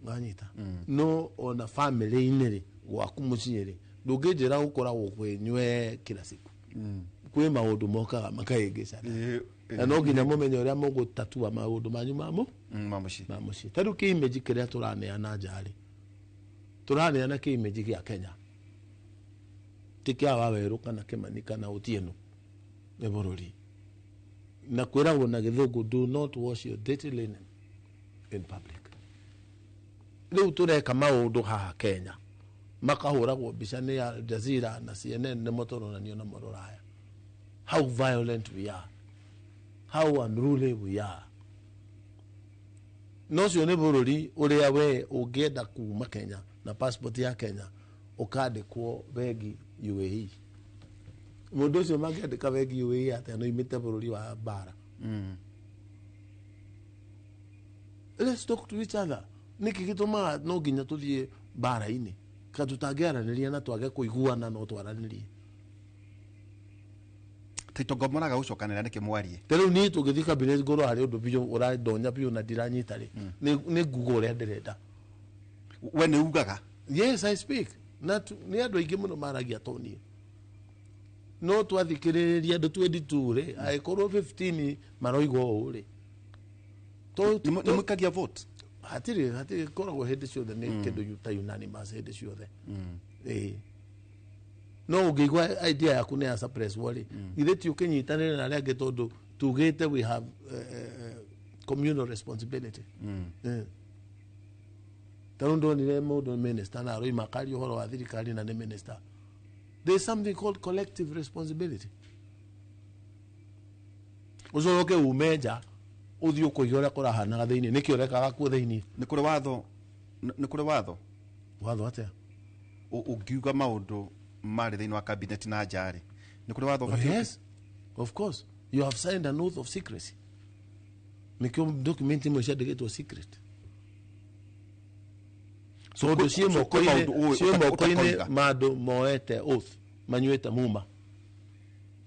nganyita no ona family-inĩ rĩ gwaku mũciĩ rĩ ndũngĩnjĩra gũkoragwo kwĩnywe kila siku kwĩ maũndũ mokaga makaĩngĩcana na no nginya mũmenye ũrĩa mũgũtatua maũndũ manyu mamuciĩ tarĩu kĩ-image kĩrĩa tũraneana njarĩ tũraneana kĩ-image gĩa Kenya ti kĩa Wawerũ kana Kĩmani kana Otieno nĩ bũrũri na kwĩragwo na gĩthũngũ do not wash your dirty linen in public rĩu tũreka maũndũ haha Kenya makahũragwo mbica nĩ Al Jazeera na CNN nĩ motoronanio na mororaya how violent we are how unruly we are no cio nĩ bũrũri ũrĩa we ũngĩenda kuma Kenya na passport ya Kenya ũkandĩkwo bengi UAE mũndũ ũcio mangĩandĩka bengi UAE atĩ no imĩte bũrũri wa bara let's talk to each other nĩkĩ gĩtũmaga no nginya tũthiĩ bara-inĩ ka tũtangĩaranĩria na twage kũiguana no twaranĩrie tũtongomoraga gũcokanĩra nĩkĩ mwarie rĩu niĩ tũgĩthiĩ cabinet ngoro harĩ ũndũ biũ ũrandonya biũ na ndiranyita rĩ nĩ nguga ũrĩa ndĩrenda we nĩ ugaga yes I speak na nĩ andũ aingĩ mũno maragia toniĩ no twathikĩrĩria andũ 22 rĩ agĩkorwo 15 maroigwo ũũ rĩ nĩ mũkagia vote hatirĩ koragwo hĩndĩ ciothe nĩ kĩndũ ta unanimous hĩndĩ ciothe no ũngĩigua idea yaku nĩ ya suppress wari ithe ti ũkĩnyitanĩre na arĩa angĩ tondũ tugĩte we have communal responsibility tarũ ndonire mũndũ minister na arũi makari ũhoro wa thirikari na nĩ minister there is something called collective responsibility ũcoke umenja ũthiĩ ũkũiga ũrĩa kũrahanaga thĩinĩ nĩkĩ ũrekaga kuo thĩinĩ nĩ kũrĩ watho atĩa ũngiuga maũndũ marĩ thĩinĩ wa cabinet na njarĩ nĩ kũrĩ watho yes of course you have signed an oath of secrecy nĩkĩo document imwe ciandĩkĩtwo secret so ũndũ ciĩ moko-inĩ mandũ moete oath manyuĩte muma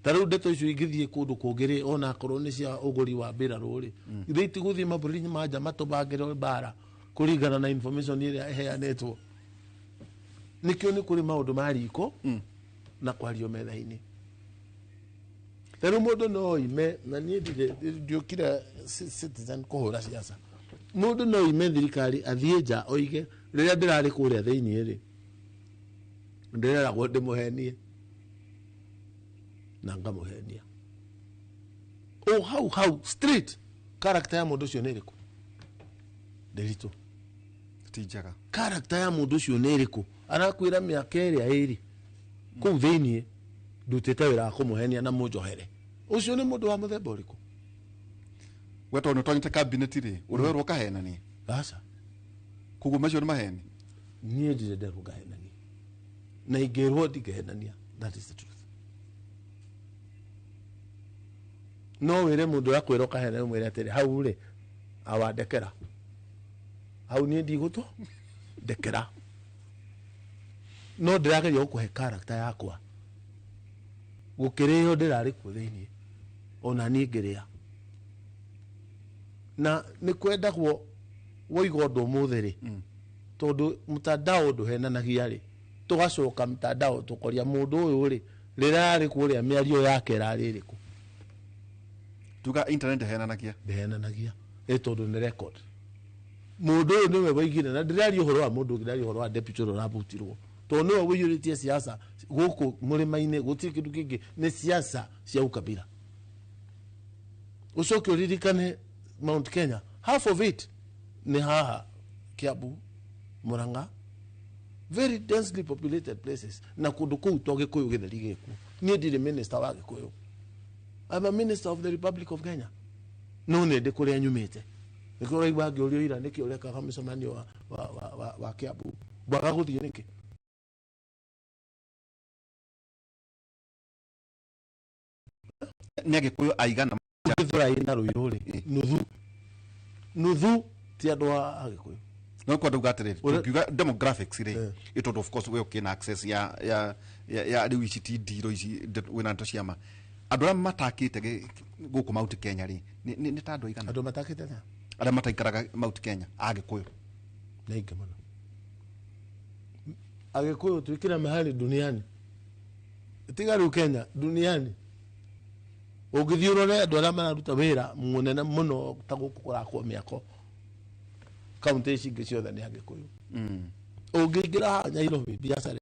tarĩu ndeto icio ingĩthiĩ kũndũ kũngĩ ona akorwo nĩ cia ũgũri wa mbĩrarũ rĩ ithe itigũthiĩ mabũrũri-inĩ ma nja matũbangĩre mbara kũringana na information ĩrĩa ĩheanĩtwo nĩkĩo nĩ kũrĩ maũndũ ma riko na kwario metha-inĩ tarĩu mũndũ no ime na niĩ ndiũkire citizen kũhũra siasa mũndũ no ime thirikari athiĩ nja oige rĩrĩa ndĩrarĩ kũrĩa thĩinĩ rĩ ndĩreragwo ndĩmũhenie na ngamũhenia how straight character ya mũndũ ũcio nĩ ĩrĩkũ ndĩritũ ti njega character ya mũndũ ũcio nĩ ĩrĩkũ arakwĩra mĩaka ĩrĩa ĩrĩ kũu thĩinĩ ndutĩte wĩra wa kũmũhenia na mũnjohere ũcio nĩ mũndũ wa mũthemba ũrĩkũ we tondũ nĩtwanyĩte cabinet rĩ ũrĩwerwo kahenania aca koguo macio nĩ maheni niĩ ndirĩ nderwo ngahenania na ingĩrwo ndingĩhenania that is the truth no wĩre mũndũ ũrakwĩra ũkahenania mwĩre atĩrĩ hau rĩ awandekera hau niĩ ndigũtwo ndekera no ndĩrageria gũkũhe character yakwa gũkĩrĩo ndĩrarĩ kuo thĩinĩ ona niĩ ngĩrĩa na nĩ kwendagwo woiga ũndũ ũmũthĩ rĩ tondũ mtandao ndũhenanagia rĩ tũgacoka mtandao tũkoria mũndũ ũyũ rĩ rĩrarĩ kũrĩa mĩario yake ĩrarĩ ĩrĩkũ tuga internet ndĩhenanagia tondũ nĩ record mũndũ ũyũ nĩwe woigire na ndĩraria ũhoro wa mũndũ ũngĩ ndĩraria ũhoro wa deputy ũrĩa ũrabutirwo tondũ nĩwe woiyũrĩtie siasa gũkũ mũrĩma-inĩ gũtirĩ kĩndũ kĩngĩ nĩ siasa cia ukabira ucoke uririkane Mount Kenya half of it ni haha Kiambu Murang'a very densely populated places na kundu kuu to Gikuyu githeri giku ni ndiri minister wa Gikuyu I'm a minister of the Republic of Kenya no ne ndi kuria nyumite nikoro igwa ngiorio ira niki urekaga micemanio wa Kiambu bwaga guthie niki ni Gikuyu aigana Githura ina ruiruri nuthu ti andu a Gikuyu no kwa ndugatiriri tukiuga demographics ri ito of course we okay na access ya riu ici ti ndiro ici wina ndo ciama andu arĩa matakĩte gũkũ Mount Kenya rĩ nĩ ta andũ aigana andũ matakĩte arĩa mataikaraga Mount Kenya Agĩkũyũ nĩ aingĩ mũno Agĩkũyũ twĩkĩra mahali duniani tiga rĩu Kenya duniani ũngĩthiĩ ũrore andũ arĩa mararuta wĩra mũnene mũno ta gũkũ kũrakwo mĩako kaunti ici ingĩ ciothe nĩ Agĩkũyũ ũngĩingĩra Nairobi biacara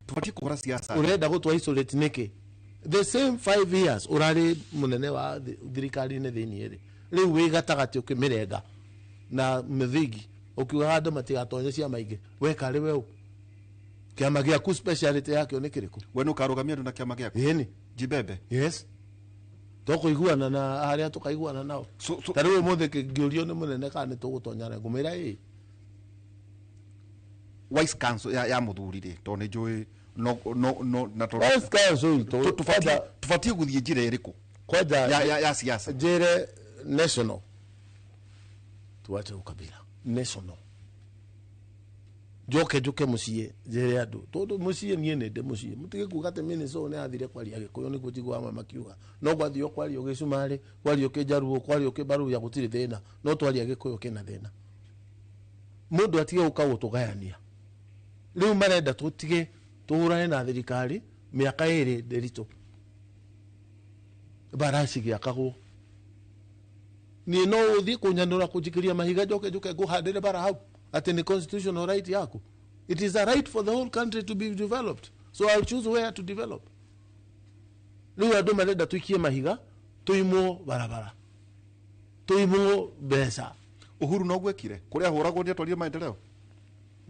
tubati kũhũra siasa urenda gũtwa isolate nĩkĩ the same 5 years urarĩ mũnene wa thirikari-inĩ thĩinĩ rĩ rĩu wĩ gatagatĩ ũkĩmĩrenga na mĩthingi ũkiuga andũ matigatonye ciama ingĩ weka rĩ weũ kĩama gĩaku speciality yakĩo nĩ kĩrĩkũ we nĩ ũkarũgamia andũ na kĩama gĩaku ĩni Jibebe yes tũkũiguana na harĩa tũkaiguana nao ta rĩu ũmũthĩ kĩngĩũrio nĩ mũnene kana nĩ tũgũtonyana ngũmĩra Vice Council ya mũthuri rĩ tondũ nĩ njũĩ no na Vice Council tũbatie gũthiĩ njĩra ĩrĩkũ kwanza ya siasa njĩre national tuache ukabila national njoke mũciĩ njĩre andũ tondũ mũciĩ niĩ nĩ ndĩ mũciĩ mũtige kuga atĩ Minnesota nĩ athire kwaria Gĩkũyũ nĩguo njigua amwe makiuga no gwathio kwario Gĩcumarĩ kwario Kĩjaruo kwario Kĩbaruya gũtirĩ thĩna no twaria Gĩkũyũ kĩna thĩna mũndũ atige gũka gũtũgayania rĩu marenda tũtige tũhũrane na thirikari mĩaka ĩrĩ ndĩritũ baraci gĩakagwo niĩ no ũthiĩ kũnyanũra kũnjikĩria mahiga njoke ngũhandĩre bara hau atĩ nĩ constitutional right yaku it is a right for the whole country to be developed so I'll choose where to develop rĩu andũ marenda tũikie mahiga tũimwo barabara tũimwo mbeca Uhuru no gwekire kuria huragwo nĩ atwarire maendeleo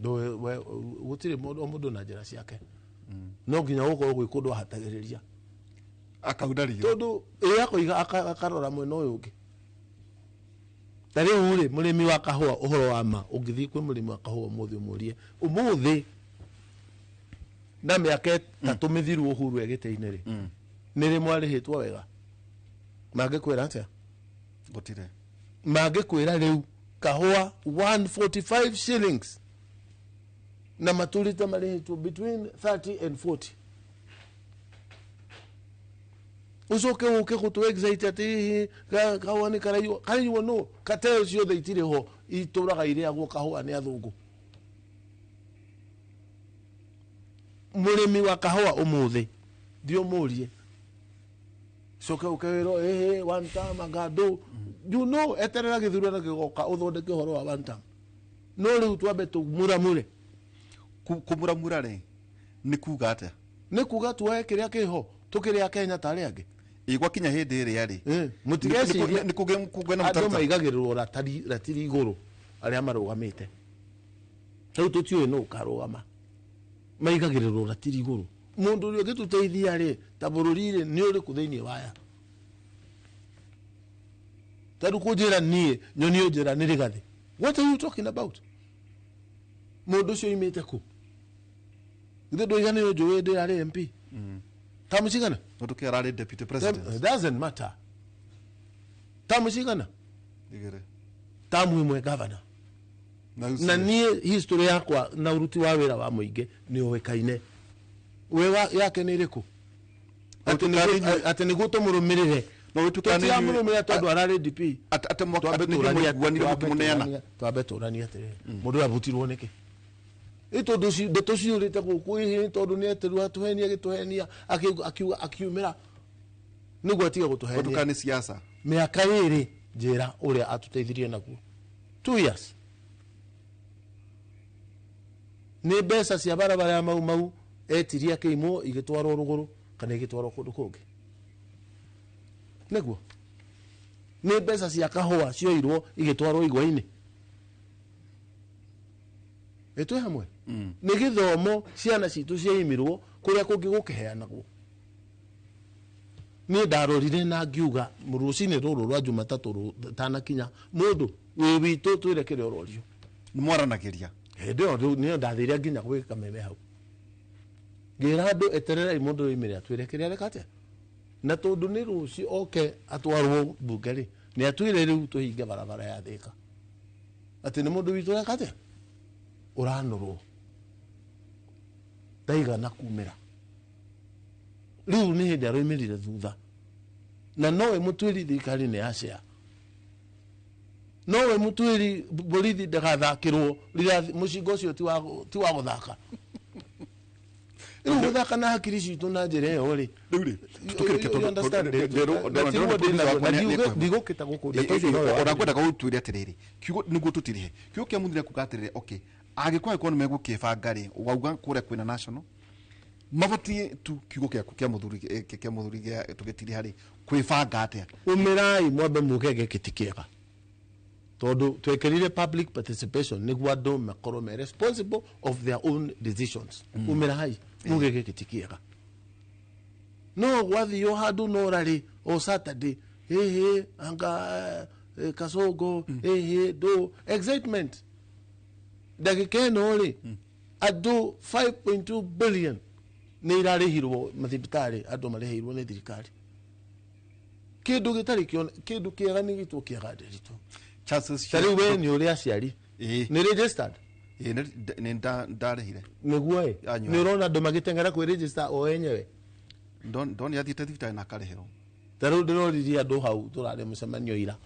gũtirĩ mũndũ na njĩra ciake no nginya gũkorwo gwĩ kũndũ ahatagĩrĩria akaundario tondũ akoiga akarora mwena ũyũ ũngĩ ta rĩu rĩ mũrĩmi wa kahũa ũhoro wa ma ũngĩthiĩ kwĩ mũrĩmi wa kahũa ũmũthĩ na mĩaka ĩtatũ mĩthiru Uhuru egĩtĩ-inĩ rĩ nĩ rĩ mwarĩhĩtwo wega mangĩkwĩra atĩa gũtirĩ mangĩkwĩra rĩu kahũa 145 shillings na maturite marĩhĩtwo between 30 and 40 ucoke ũke gũtũ excite atĩ kahũa nĩ karaiywo no kateo ciothe itirĩ ho itũraga irĩagwo kahũa nĩ athũngũ mũrĩmi wa kahũa ũmũthĩ ndiũmũrie coke ũke wĩrwo one time agandũ you know eterera gĩthurano gĩgoka ũthondeke ũhoro wa one time no rĩu twambe tũmuramure kũmuramura rĩ nĩ kuga atĩa nĩ kuga tuoe kĩrĩa kĩho tũkĩrĩa Kenya tarĩ angĩ igwakinya hĩndĩ ĩrĩa rĩ mũtigecirie nĩ kũgĩa na andũ maigagĩrĩrwo ratiri igũrũ arĩa marũgamĩte rĩu tũtiũĩ nũ ũkarũgama maigagĩrĩrwo ratiri igũrũ mũndũ ũrĩa ũngĩtũteithia rĩ ta bũrũri rĩ nĩ ũrĩkũ thĩinĩ waya tondũ kũnjĩra niĩ nyoni ũnjĩra nĩ Rigathi what are you talking about mũndũ ũcio imĩte kũ githĩ ndũiganĩrwo njũĩ ndĩrarĩ MP tamu cigana mũndũ ararĩ deputy president doesn't matter tamu cigana tamu imwe governor na niĩ history yakwa na uruti wa wĩra wa mũingĩ nĩ ũĩkaine wĩra yake nĩ ĩrĩkũ atĩ nĩguo tũmũrũmĩrĩre tũtiramũrũmĩrĩra tondũ ararĩ DP twambe tũranie atĩrĩrĩ mũndũ abutirwo nĩkĩ tondũ ndeto ciũrĩte gũkũ ihi tondũ nĩ eterwo atũhenia gĩtũhenia akiumĩra nĩguo atige gũtũhenia nĩ siasa mĩaka ĩrĩ njĩra ũrĩa atũteithirie naguo 2 years nĩ mbeca cia barabara ya mau etiria kĩimwo igĩtwarwo rũgũrũ kana igĩtwarwo kũndũ kũngĩ nĩguo nĩ mbeca cia kahũa cioirwo igĩtwarwo igwa-inĩ twĩ hamwe nĩ gĩthomo ciana citũ ciaimirwo kũrĩa kũngĩ gũkĩheanagwo niĩ ndarorire na ngiuga rũcinĩ rũrũ rwa Jumatatũ tanakinya mũndũ wĩ witũ twĩre kĩrĩa ũrorio nĩ mwaranagĩria hĩndĩ ĩyo niĩ ndathire nginya gwĩka meme hau ngĩra andũ eterera mũndũ oimĩre atwĩre kĩrĩa reka atĩa na tondu ni rucio oke atwarwo mbunge ni atwire riu tuhinge barabara ya Thika ati ni mundu witu yakate uranurwo daiga na kumira riu ni hindi aroimirire thutha na nowe mutwiri thirikari ni ashia nowe mutwiri borithi ndagathakirwo rira mucingo ucio ti wa guthaka riu guthaka na hakiri citu na njira iyo ri ndigukita gukuria urakwenda gutwire atiriri kiugo niguo tutirihe kiugo kia muthire kugatirire okay agikwa ikono megu kibanga ri wauga kure kwina national mabati tu kiugo kia muthuri gia tugitiri hari kwibanga atia umirai mwambe mugege kitikiega tondu twekerire public participation niguo andu makorwo me responsible of their own decisions umirai mugege kitikiega no gwathio handu no rari o Saturday anga kasogo do excitement dagike no ri adu 5.2 billion ni irarihirwo mathibitari andu marihirwo ni thirikari kindu gitari kiona kindu kiega ni gitu kiega ndiritu chances tari we ni uri aciari ni registered ni ndarihire niguo ni urona andu magitengera kwi register o enyewe don yathite thibitari na karihiro taru ndiroririe andu hau turare mucemanio ira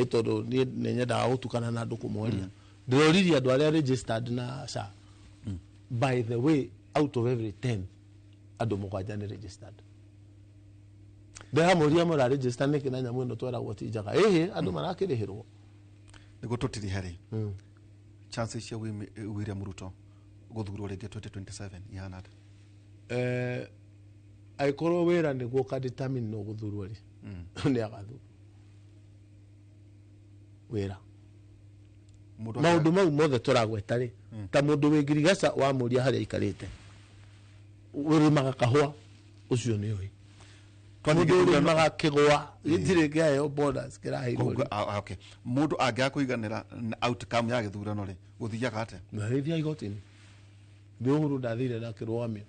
tondu ni nyendaga gutukana na andu kumoria ndiroririe andu aria registered na SHA by the way out of every 10 andu mugwanja ni registered ndahamuria mura register ni kina nyamu ino twara gwotijaga andu marakirihirwo nigo tutiri hari chances cia William Ruto guthurwo ringi 2027 ihana aikorwo wira niguo ka determine no guthurwo ri ni agathu wira maundu mau mothe turagweta ri ta mundu wi Girigaca wa muria hari ikarite urimaga kahua ucio ni oi mundu urimaga kigwa gitire kiayo borders kirahirwo okay mundu angia kuiganira outcome ya githurano ri guthiaga ate na rithia igotini ndi uhuru ndathire na kirwamio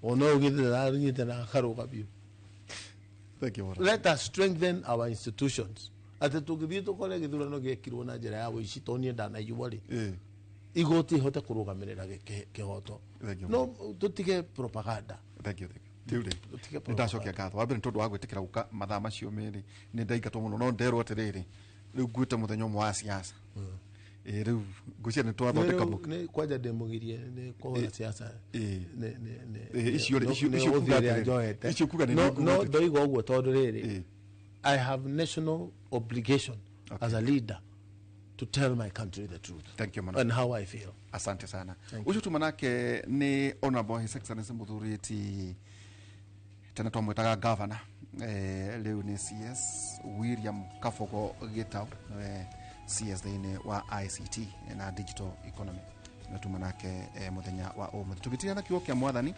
ono ugithira rinyite na karuga biu. Thank you. Let us strengthen our institutions. Ate tugithie tukore githurano giekirwo na njira ya wici tonie ndana yuwari igoti hote kurugamirira kihoto no tutige propaganda. Thank you. Tiuri ndacokia ngatho wambe ntondu wa gwitikira guka mathaa macio meri ni ndaigatwo muno no nderwo atiriri riu ngwite muthenya umwe wa siasa riu ngucia ni twathondeka muka ni kwaja ndemugirie ni kohora siasa icio kuga ni no ndoiga uguo tondu riri I have national obligation as a leader to tell my country the truth. Thank you, man. And how I feel. Asante sana. Ucio tumanake ni honorable His Excellency Muthuriti tena twamwitaga governor leo ni CS William Kafogo Gitau CS thini wa ICT na digital economy na tumanake muthenya wa umuthi tugitirana na kiugo kia mwathani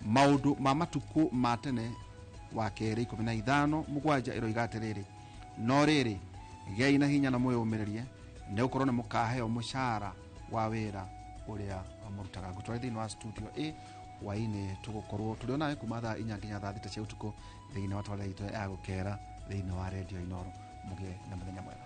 maundu ma matuku matene wa keri 15 mugwanja iro igatiriri no riri gei na hinya na moyo umiririe ne ukorone mukaheo mushara wa wira uria amurutaga gutwara thini wa studio waine tugukorwo turi nawe kuma thaa 4 nginya thaa 6 cia utuku thini wa Tabarĩra itu ya gukera thini wa radio Inoro muge na muthenya mwega.